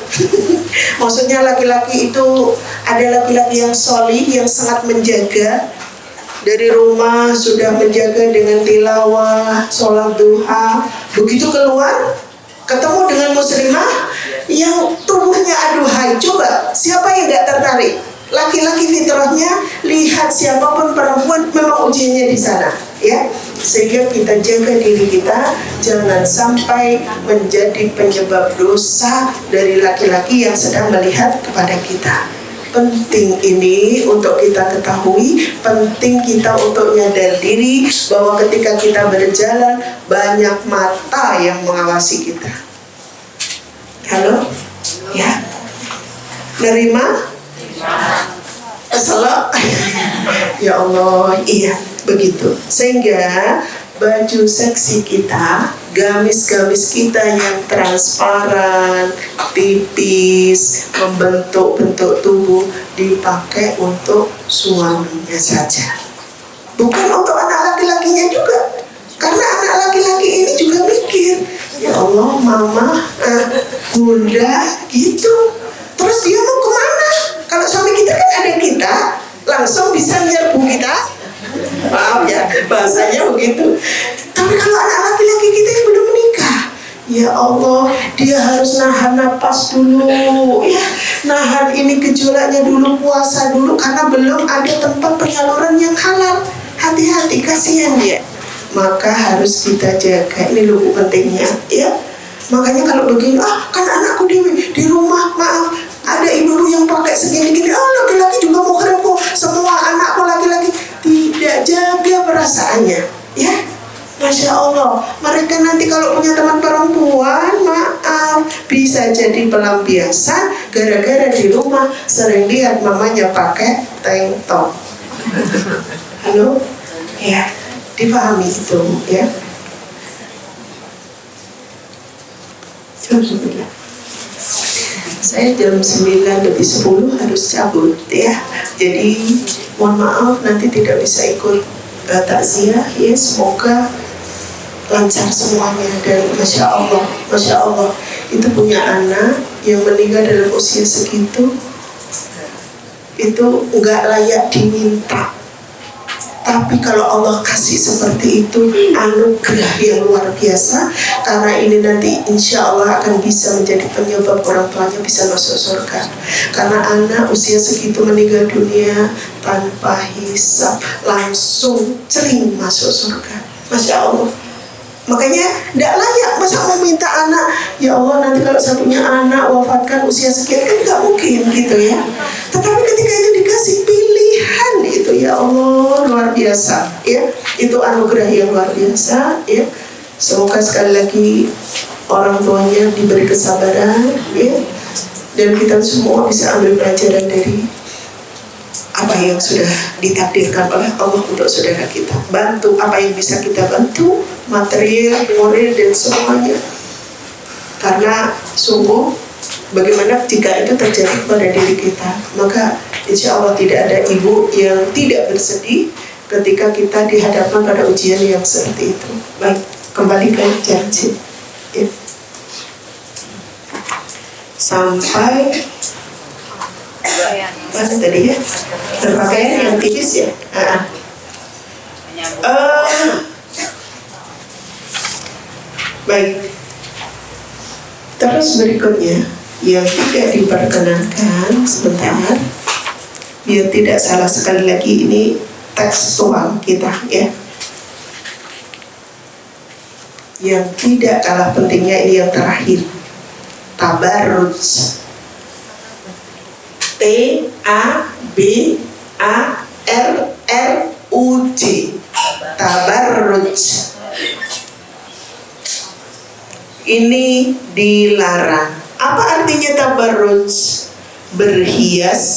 S1: Maksudnya laki-laki itu ada laki-laki yang sholih, yang sangat menjaga. Dari rumah sudah menjaga dengan tilawah, sholat duha. Begitu keluar, ketemu dengan muslimah yang tubuhnya aduhai. Coba, siapa yang gak tertarik? Laki-laki fitrahnya, lihat siapapun perempuan memang ujiannya di sana ya. Sehingga kita jaga diri kita, jangan sampai menjadi penyebab dosa dari laki-laki yang sedang melihat kepada kita. Penting ini untuk kita ketahui, penting kita untuk nyadar diri bahwa ketika kita berjalan banyak mata yang mengawasi kita. Halo? Ya? Nerima? Salah. Ya Allah, iya begitu. Sehingga baju seksi kita, gamis-gamis kita yang transparan, tipis, membentuk-bentuk tubuh dipakai untuk suaminya saja, bukan untuk anak laki-lakinya juga. Karena anak laki-laki ini juga mikir, ya Allah, mama, bunda, gitu. Terus dia mau kemana? Kalau suami kita kan ada kita, langsung bisa nyerbu kita. Maaf ya, bahasanya begitu. Tapi kalau anak laki-laki kita yang belum menikah, ya Allah, dia harus nahan napas dulu, ya, nahan ini gejolaknya dulu, puasa dulu, karena belum ada tempat penyaluran yang halal. Hati-hati, kasihan dia. Maka harus kita jaga, ini loh pentingnya, ya. Makanya kalau begini, kan anakku di rumah, maaf, ada ibu yang pakai segini-gini, laki-laki juga mau kerempo, semua anakku laki-laki. Tidak jaga perasaannya, ya. Masya Allah, mereka nanti kalau punya teman perempuan, maaf, bisa jadi pelampiasan gara-gara di rumah sering lihat mamanya pakai tank top. Halo? Ya, difahami itu, ya. Saya jam 9:10 harus cabut, ya. Jadi mohon maaf nanti tidak bisa ikut takziah, ya. Semoga lancar semuanya. Dan Masya Allah itu punya anak yang meninggal dalam usia segitu, itu nggak layak diminta. Tapi kalau Allah kasih seperti itu, anugerah yang luar biasa. Karena ini nanti insya Allah akan bisa menjadi penyebab orang tuanya bisa masuk surga. Karena anak usia segitu meninggal dunia tanpa hisab, langsung cering masuk surga. Masya Allah. Makanya tidak layak, masa mau minta anak, ya Allah nanti kalau saya punya anak wafatkan usia sekian, kan nggak mungkin gitu ya. Tetapi ketika itu dikasih pilihan, itu ya Allah luar biasa, ya. Itu anugerah yang luar biasa, ya. Semoga sekali lagi orang tuanya diberi kesabaran, ya. Dan kita semua bisa ambil pelajaran dari apa yang sudah ditakdirkan oleh Allah untuk saudara kita. Bantu apa yang bisa kita bantu, material, moral, dan semuanya. Karena sungguh bagaimana jika itu terjadi pada diri kita, maka insya Allah tidak ada ibu yang tidak bersedih ketika kita dihadapkan pada ujian yang seperti itu. Baik, kembali ke janji, ya. Sampai mana tadi ya? Berpakaian yang tipis ya. Baik. Terus berikutnya yang tidak diperkenankan, sebentar, biar tidak salah sekali lagi, ini tekstual kita, ya. Yang tidak kalah pentingnya ini yang terakhir, tabarruj. T-A-B-A-R-R-U-J, tabarruj. Ini dilarang. Apa artinya tabarruj? Berhias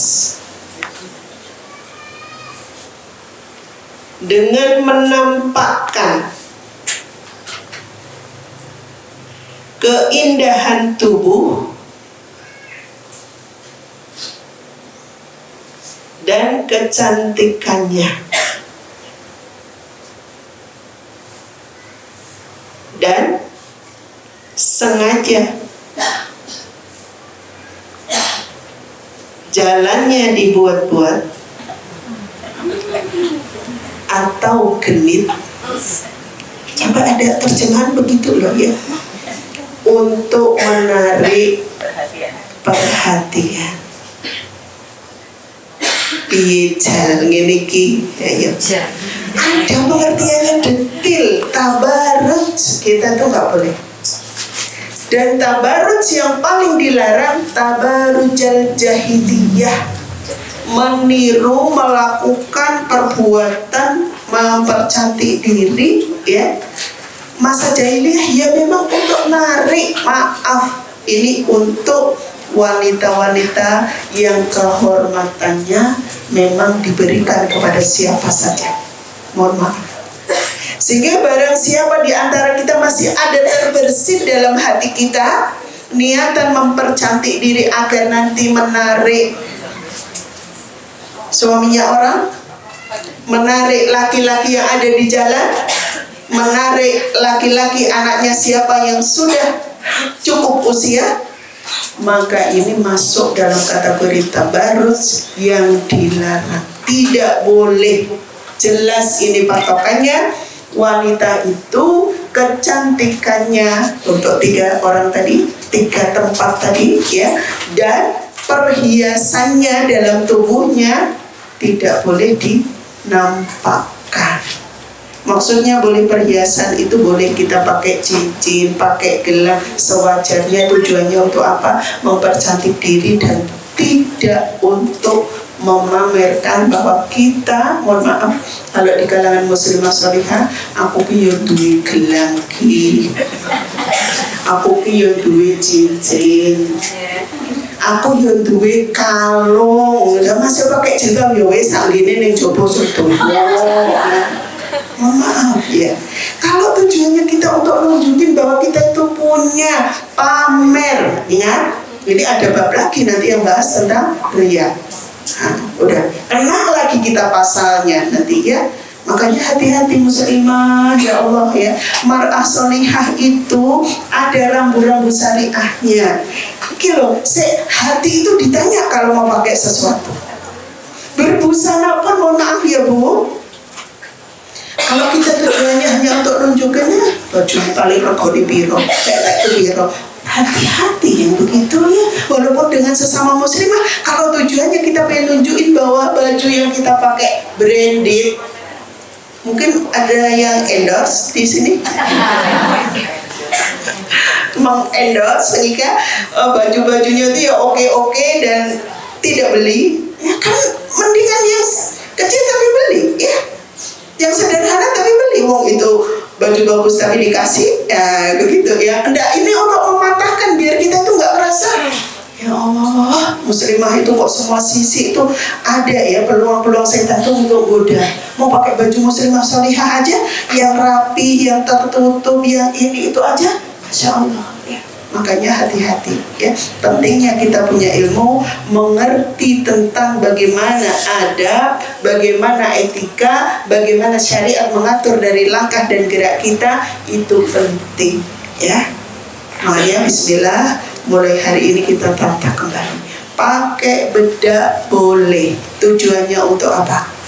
S1: dengan menampakkan keindahan tubuh dan kecantikannya, dan sengaja jalannya dibuat-buat atau genit. Coba ada terjemahan begitu loh ya, untuk menarik perhatian. Piye ngene iki ya. Ada pengertiannya detail. Tabarruj kita tuh nggak boleh. Dan tabarruj yang paling dilarang tabarrujal jahiliyah, meniru, melakukan perbuatan mempercantik diri, ya. Masa jahiliyah ya memang untuk narik, maaf, ini untuk wanita-wanita yang kehormatannya memang diberikan kepada siapa saja. Mohon maaf. Sehingga barang siapa di antara kita masih ada terbersit dalam hati kita niatan mempercantik diri agar nanti menarik suaminya orang, menarik laki-laki yang ada di jalan, menarik laki-laki anaknya siapa yang sudah cukup usia, maka ini masuk dalam kategori tabarruj yang dilarang. Tidak boleh. Jelas ini patokannya, wanita itu kecantikannya untuk 3 orang tadi, 3 tempat tadi, ya, dan perhiasannya dalam tubuhnya tidak boleh dinampakkan. Maksudnya boleh perhiasan itu boleh kita pakai cincin, pakai gelang sewajarnya. Tujuannya untuk apa? Mempercantik diri dan tidak untuk memamerkan bahwa kita, mohon maaf, kalau di kalangan muslimah salihah, aku ki yo duwe gelang ki, aku ki yo duwe cincin, aku yo duwe kalung, lah masih pakai jilbab yo wis sak ngene ning jaba sedoyo. Mohon maaf ya, kalau tujuannya kita untuk nunjukin bahwa kita itu punya, pamer, ingat, ini ada bab lagi nanti yang bahas tentang riya. Nah, udah kena lagi kita pasalnya nanti ya. Makanya hati-hati muslimah ya Allah ya. Mar'ah solihah itu ada rambu-rambu syariahnya. Loh, hati itu ditanya kalau mau pakai sesuatu. Berbusana pun mohon maaf ya Bu, kalau kita tujuannya hanya untuk nunjukinnya baju paling regoni piro, kayak piro, hati-hati yang begitu ya. Walaupun dengan sesama muslimah, kalau tujuannya kita pengen nunjukin bahwa baju yang kita pakai branded, mungkin ada yang endorse di sini, mengendorse sehingga baju-bajunya itu ya oke dan tidak beli, ya kan mendingan yang kecil tapi beli ya. Yang sederhana tapi beli, wong itu baju bagus tapi dikasih, ya begitu ya. Enggak, ini untuk mematahkan biar kita tuh nggak merasa ya Allah, muslimah itu kok semua sisi itu ada ya peluang-peluang setan tuh untuk goda. Mau pakai baju muslimah salihah aja, yang rapi, yang tertutup, yang ini itu aja, masya Allah ya. Makanya hati-hati ya. Pentingnya kita punya ilmu, mengerti tentang bagaimana adab, bagaimana etika, bagaimana syariat mengatur dari langkah dan gerak kita, itu penting ya. Makanya bismillah, mulai hari ini kita tata kembali. Pakai bedak boleh, tujuannya untuk apa?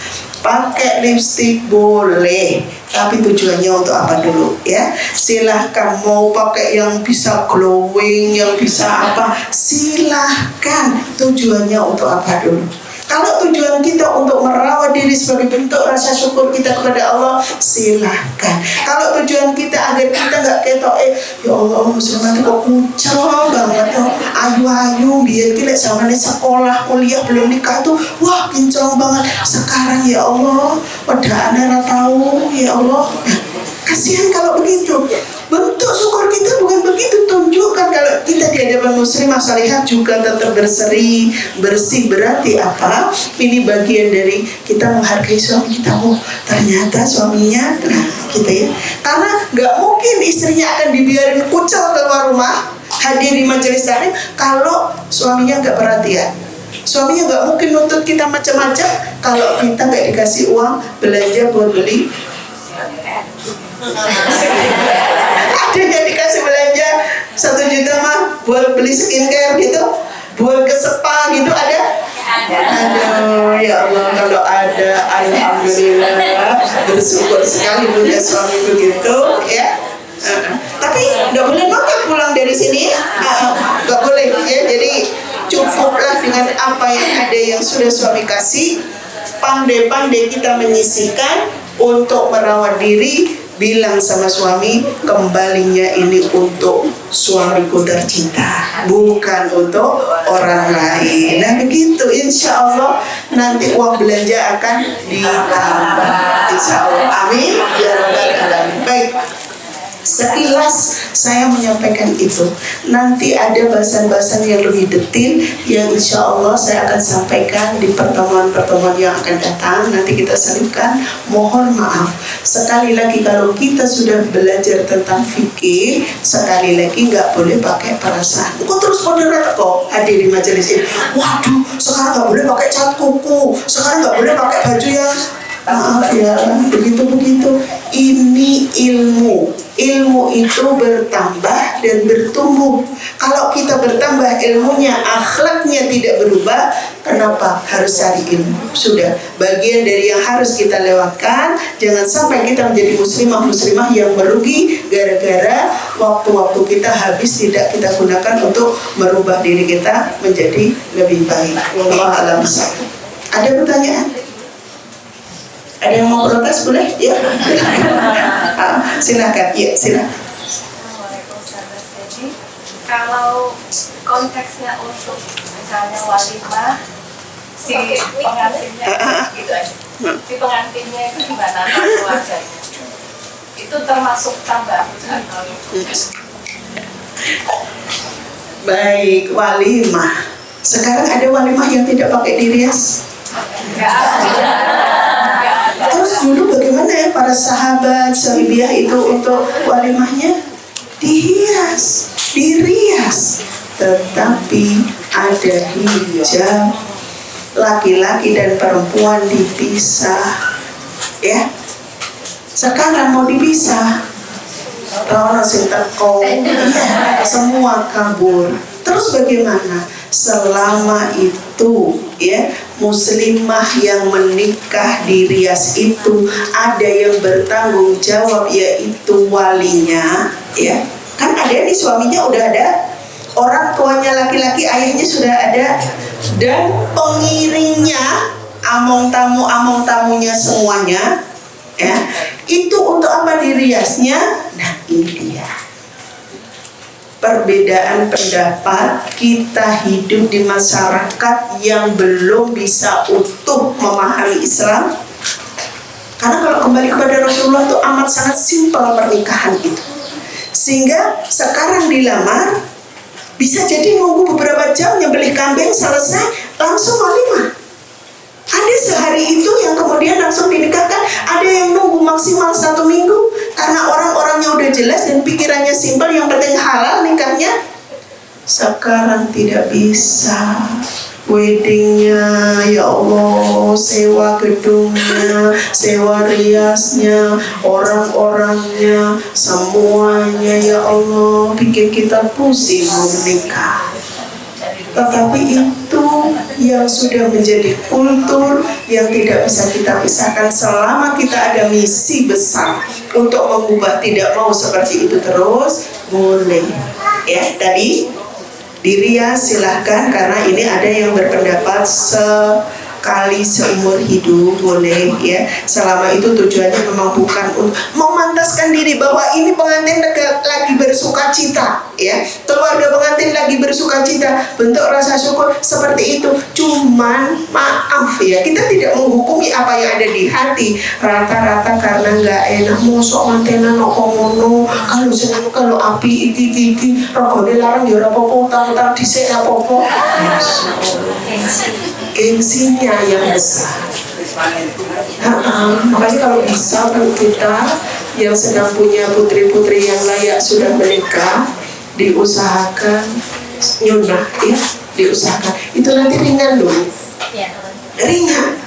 S1: Pakai lipstik boleh, tapi tujuannya untuk apa dulu ya? Silahkan mau pakai yang bisa glowing, yang bisa apa, silahkan. Tujuannya untuk apa dulu? Kalau tujuan kita untuk merawat diri sebagai bentuk rasa syukur kita kepada Allah, silahkan. Kalau tujuan kita agar kita nggak ketok, ya Allah muslimah itu kok kuncang banget tuh, ayu-ayu biar kita zamannya sekolah kuliah belum nikah tuh, wah kincang banget. Sekarang ya Allah, padahal ora tahu ya Allah. Kasihan kalau begitu. Bentuk syukur kita bukan begitu. Tunjukkan kalau kita di hadapan muslimah salihah juga tetap berseri, bersih. Berarti apa? Ini bagian dari kita menghargai suami kita. Oh, ternyata suaminya, nah gitu ya. Karena nggak mungkin istrinya akan dibiarin kucel keluar rumah, hadir di majelis taklim kalau suaminya nggak perhatian. Suaminya nggak mungkin nuntut kita macam-macam kalau kita nggak dikasih uang belanja buat beli. Ada yang dikasih belanja 1 juta mah buat beli skincare gitu, buat ke spa gitu, ada? Aduh ya Allah, kalau ada, alhamdulillah, bersyukur sekali punya suami begitu ya. Tapi nggak boleh makan pulang dari sini ya, nggak boleh ya. Jadi cukuplah dengan apa yang ada yang sudah suami kasih. Pandai-pandai kita menyisihkan untuk merawat diri. Bilang sama suami, kembalinya ini untuk suamiku tercinta, bukan untuk orang lain. Nah begitu, insya Allah nanti uang belanja akan ditambah, insya Allah. Amin ya rabbal alamin. Baik, sekilas saya menyampaikan itu. Nanti ada bahasan-bahasan yang lebih detail yang insya Allah saya akan sampaikan di pertemuan-pertemuan yang akan datang. Nanti kita selipkan. Mohon maaf sekali lagi kalau kita sudah belajar tentang fikih, sekali lagi nggak boleh pakai perasaan. Kok terus moderat kok hadir di majelis ini? Waduh, sekarang nggak boleh pakai cat kuku, sekarang nggak boleh pakai baju yang maaf ya, begitu-begitu. Ini ilmu itu bertambah dan bertumbuh. Kalau kita bertambah ilmunya, akhlaknya tidak berubah, kenapa harus cari ilmu? Sudah bagian dari yang harus kita lewatkan. Jangan sampai kita menjadi muslimah yang merugi gara-gara waktu-waktu kita habis tidak kita gunakan untuk merubah diri kita menjadi lebih baik. Wallahu a'lam. Ada pertanyaan? Ada yang mau protes boleh? Ya. Silakan. Ya, silakan.
S3: Jadi kalau konteksnya untuk misalnya walimah, si pengantinnya gitu aja. Si pengantinnya itu gimana keluarganya? Itu termasuk tambah atau
S1: Baik, walimah. Sekarang ada walimah yang tidak pakai dirias. Terus dulu bagaimana ya para sahabat sahabiah itu untuk walimahnya? Dirias. Tetapi ada hijab, laki-laki dan perempuan dipisah. Ya. Sekarang mau dipisah. Rono sing teko, semua kabur. Terus bagaimana? Selama itu ya muslimah yang menikah di rias itu ada yang bertanggung jawab, yaitu walinya, ya kan ada nih, suaminya udah ada, orang tuanya laki-laki, ayahnya sudah ada, dan pengiringnya, among tamunya semuanya, ya itu untuk apa diriasnya? Nah ini dia perbedaan pendapat kita hidup di masyarakat yang belum bisa utuh memahami Islam. Karena kalau kembali kepada Rasulullah itu amat sangat simpel pernikahan itu, sehingga sekarang dilamar bisa jadi nunggu beberapa jam, nyembelih kambing selesai langsung walimah. Ada sehari itu yang kemudian langsung dinikahkan, ada yang nunggu maksimal 1 minggu karena orang-orangnya udah jelas dan pikirannya simpel, yang penting halal nikahnya. Sekarang tidak bisa. Weddingnya, ya Allah, sewa gedungnya, sewa riasnya, orang-orangnya, semuanya, ya Allah, bikin kita pusing mau menikah. Tetapi itu yang sudah menjadi kultur yang tidak bisa kita pisahkan. Selama kita ada misi besar untuk mengubah, tidak mau seperti itu terus, boleh. Ya, tadi dirias silahkan, karena ini ada yang berpendapat sekali seumur hidup boleh, ya, selama itu tujuannya memang bukan untuk memantaskan diri bahwa ini pengantin lagi bersuka cita, ya, keluarga pengantin lagi bersuka cita, bentuk rasa syukur seperti itu. Cuman maaf ya, kita tidak menghukumi apa yang ada di hati. Rata-rata karena nggak enak, mosok mantenan ngono, kalau api iki rokok dilarang ya rapopo, utang dhisik rapopo. Gengsinya yang besar. Makanya kalau bisa kita yang sedang punya putri-putri yang layak sudah menikah, diusahakan nyunah, ya, diusahakan. Itu nanti ringan dulu, ringan.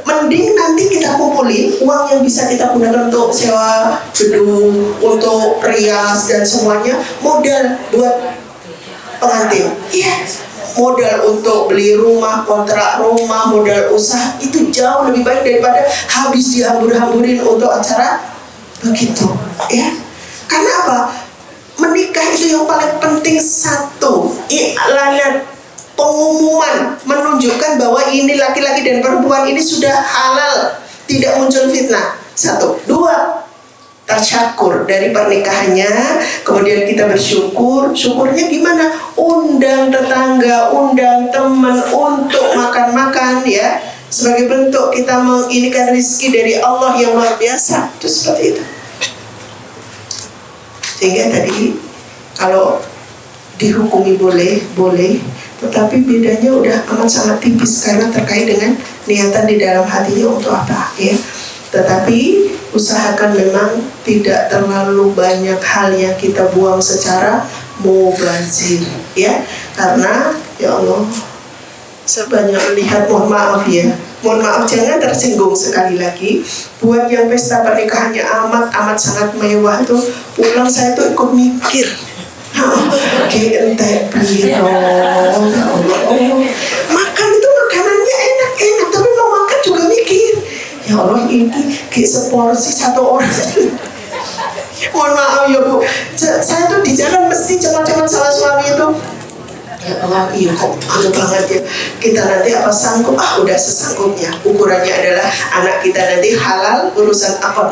S1: Mending nanti kita kumpulin uang yang bisa kita gunakan untuk sewa gedung, untuk rias dan semuanya, modal buat pengantin, iya. Modal untuk beli rumah, kontrak rumah, modal usaha, itu jauh lebih baik daripada habis dihambur-hamburin untuk acara begitu, ya. Karena apa? Menikah itu yang paling penting satu, i'lanat, pengumuman, menunjukkan bahwa ini laki-laki dan perempuan ini sudah halal, tidak muncul fitnah. Satu, dua, tasyakur dari pernikahannya, kemudian kita bersyukur. Syukurnya gimana? Undang tetangga, undang teman untuk makan-makan, ya, sebagai bentuk kita menginikan rezeki dari Allah yang luar biasa. Itu seperti itu. Sehingga tadi kalau dihukumi boleh, tetapi bedanya udah amat sangat tipis karena terkait dengan niatan di dalam hatinya untuk apa, ya. Tetapi usahakan memang tidak terlalu banyak hal yang kita buang secara mubazir, ya, karena ya Allah, saya banyak melihat, mohon maaf ya, mohon maaf, jangan tersinggung sekali lagi. Buat yang pesta pernikahannya amat sangat mewah tuh, pulang saya tuh ikut mikir, ente piro, makan itu makanannya enak-enak, tapi mau makan juga mikir, ya Allah ini kayak seporsi satu orang. Mohon maaf ya Bu, saya tuh di jalan mesti cepat-cepat sama suami itu, Ya Allah, iya kok malu banget ya. Kita nanti apa sanggup? Udah sesanggupnya. Ukurannya adalah anak kita nanti halal, urusan akad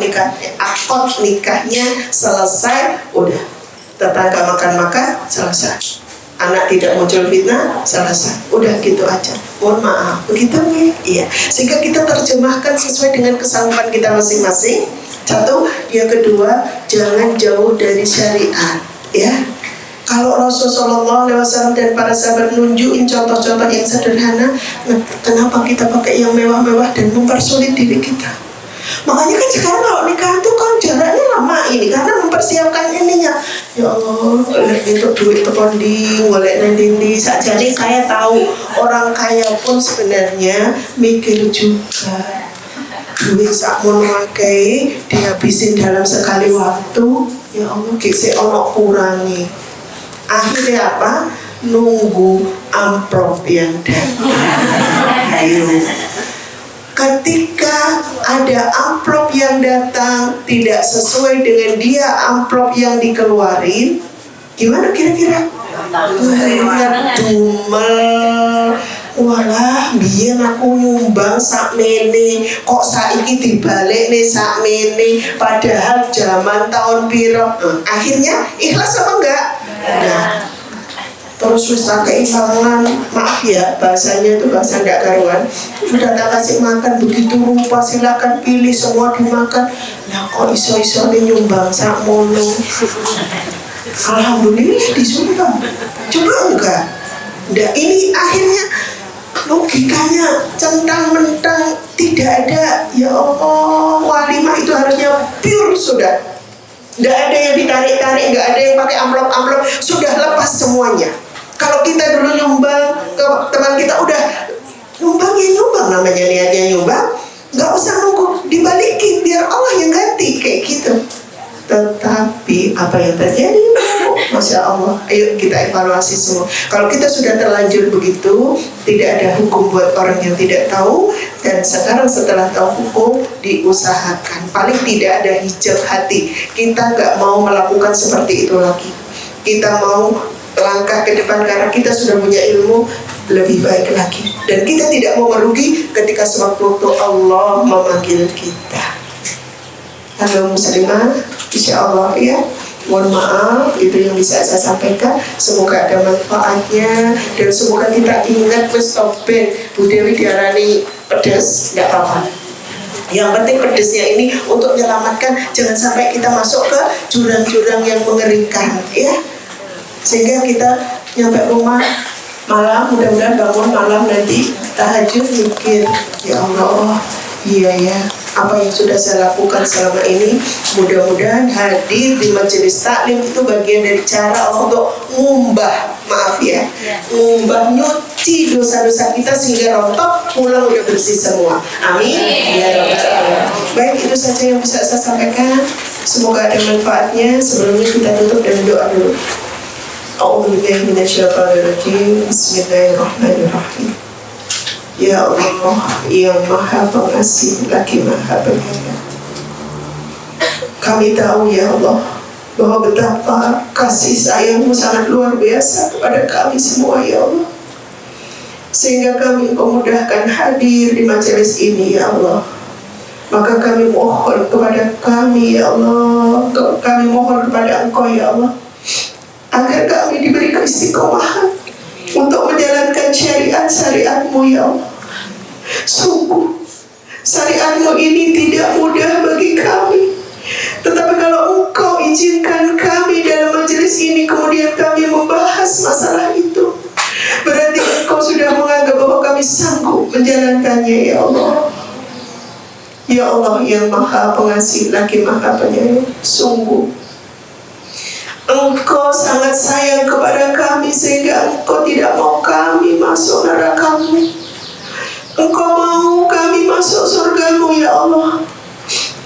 S1: nikahnya selesai, udah. Tetangga makan-makan, selesai. Anak tidak muncul fitnah, selesai. Udah gitu aja. Mohon maaf, begitu ya? Iya. Sehingga kita terjemahkan sesuai dengan kesanggupan kita masing-masing. Satu, yang kedua, jangan jauh dari syariat, ya. Kalau Rasulullah SAW dan para sahabat nunjukin contoh-contoh yang sederhana, kenapa kita pakai yang mewah-mewah dan mempersulit diri kita? Makanya kan sekarang kalau nikah itu kan jaraknya lama ini karena mempersiapkan ininya. Ya Allah, untuk duit tekonding, boleh nanti saja. Jadi saya tahu orang kaya pun sebenarnya mikir juga. Duit sakmono akeh dihabisin dalam sekali waktu. Ya Allah, kisah ono kurangi. Akhirnya apa? Nunggu amplop yang datang. Ayo. Ketika ada amplop yang datang tidak sesuai dengan dia amplop yang dikeluarin, gimana kira-kira? Dumel. Walah, biyen aku nyumbang sakmene, kok saiki dibalik nih sakmene, padahal zaman tahun piro. Akhirnya ikhlas apa enggak? Nah, terus wis keimbangan, maaf ya bahasanya itu bahasa ndak karuan. Sudah tak kasih makan begitu rupa, silakan pilih semua dimakan. Nah kok iso-iso nyumbang sakmono. Alhamdulillah disumbang. Coba enggak? Ndak, ini akhirnya logikanya centang-mentang tidak ada. Ya Allah, walimah itu harusnya pure sudah. Nggak ada yang ditarik-tarik, nggak ada yang pakai amplop-amplop, sudah lepas semuanya. Kalau kita dulu nyumbang ke teman kita, udah nyumbang ya nyumbang, namanya niatnya nyumbang, nggak usah nunggu dibalikin, biar Allah yang ganti, kayak gitu. Tetapi apa yang terjadi? Masya Allah, ayo kita evaluasi semua. Kalau kita sudah terlanjur begitu, tidak ada hukum buat orang yang tidak tahu. Dan sekarang setelah tahu hukum, diusahakan. Paling tidak ada hijab hati. Kita nggak mau melakukan seperti itu lagi. Kita mau langkah ke depan karena kita sudah punya ilmu lebih baik lagi. Dan kita tidak mau merugi ketika sewaktu-waktu Allah memanggil kita. Halo muslimah, insya Allah ya. Mohon maaf, itu yang bisa saya sampaikan. Semoga ada manfaatnya dan semoga kita ingat pestopen Bu Dewi diarani pedas, tidak apa-apa. Yang penting pedesnya ini untuk menyelamatkan, jangan sampai kita masuk ke jurang-jurang yang mengerikan, ya. Sehingga kita nyampe rumah malam, mudah-mudahan bangun malam nanti tahajud mikir, ya Allah, iya ya, apa yang sudah saya lakukan selama ini, mudah-mudahan hadir di majelis taklim itu bagian dari cara Allah untuk ngumbah, maaf ya, ngumbah, nyuci dosa-dosa kita sehingga rontok, pulang udah bersih semua. Amin. Ya Rabbal Alamin. Baik, itu saja yang bisa saya sampaikan. Semoga ada manfaatnya. Sebelumnya kita tutup dengan doa dulu. A'udzubillahi minasyaitonirrajim. Bismillahirrahmanirrahim. Ya Allah, yang Maha Pengasih lagi Maha Penyayang. Kami tahu ya Allah bahwa betapa kasih sayang-Mu sangat luar biasa kepada kami semua ya Allah. Sehingga kami memudahkan hadir di majelis ini ya Allah. Maka kami mohon kepada kami ya Allah, kami mohon kepada Engkau ya Allah, agar kami diberi keistiqomahan untuk menjalankan syariat-syariat-Mu ya Allah. Sungguh syariat-Mu ini tidak mudah bagi kami. Tetapi kalau Engkau izinkan kami dalam majelis ini, kemudian kami membahas masalah itu, berarti Engkau sudah menganggap bahwa kami sanggup menjalankannya ya Allah. Ya Allah yang Maha Pengasih lagi Maha Penyayang, sungguh Engkau sangat sayang kepada kami sehingga Engkau tidak mau kami masuk neraka-Mu. Engkau mau kami masuk surga-Mu ya Allah.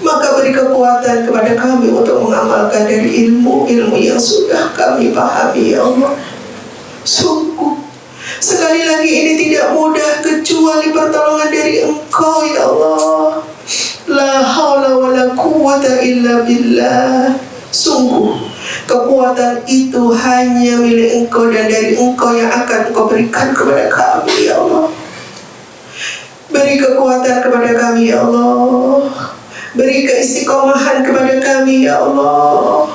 S1: Maka beri kekuatan kepada kami untuk mengamalkan dari ilmu-ilmu yang sudah kami pahami ya Allah. Sungguh sekali lagi ini tidak mudah kecuali pertolongan dari Engkau ya Allah. La haula wa la quwwata illa billah. Sungguh Kekuatan itu hanya milik Engkau dan dari Engkau yang akan Engkau berikan kepada kami, ya Allah. Beri kekuatan kepada kami, ya Allah. Beri keistiqomahan kepada kami, ya Allah.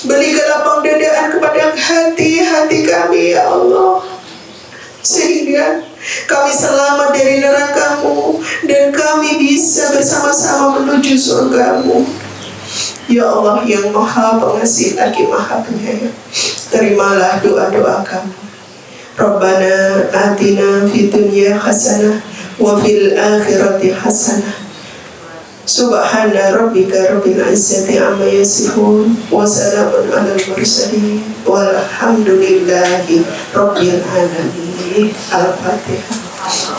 S1: Beri kelapang dadaan kepada hati-hati kami, ya Allah. Sehingga kami selamat dari neraka-Mu dan kami bisa bersama-sama menuju surga-Mu. Ya Allah yang Maha Pengasih lagi Maha Penyayang, terimalah doa-doa kami. Rabbana atina fid dunya hasanah wa fil akhirati hasanah. Subhana rabbika rabbil izzati amma yasifun wa salamun alal mursalin walhamdulillahi rabbil alamin. Al-Fatihah.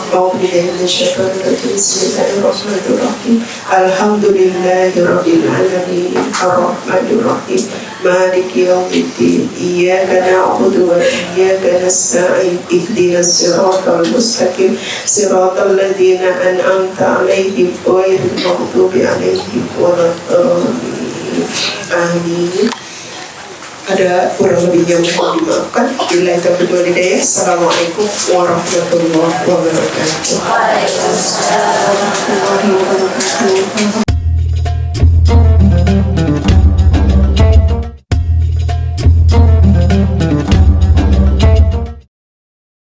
S1: Bismillahirrahmanirrahim. Alhamdulillahi rabbil alamin. Ar-Rahmanirrahim. Maliki yaumiddin. Iyyaka na'budu wa iyyaka nasta'in. Ihdinas siratal mustaqim. Siratal ladzina an'amta 'alaihim ghairil maghdubi 'alaihim waladdallin. Amin. Ada kurang lebihnya mohon dimaafkan. Billahi taufiq wal hidayah. Assalamualaikum warahmatullahi wabarakatuh.
S3: Waalaikumsalam warahmatullahi wabarakatuh.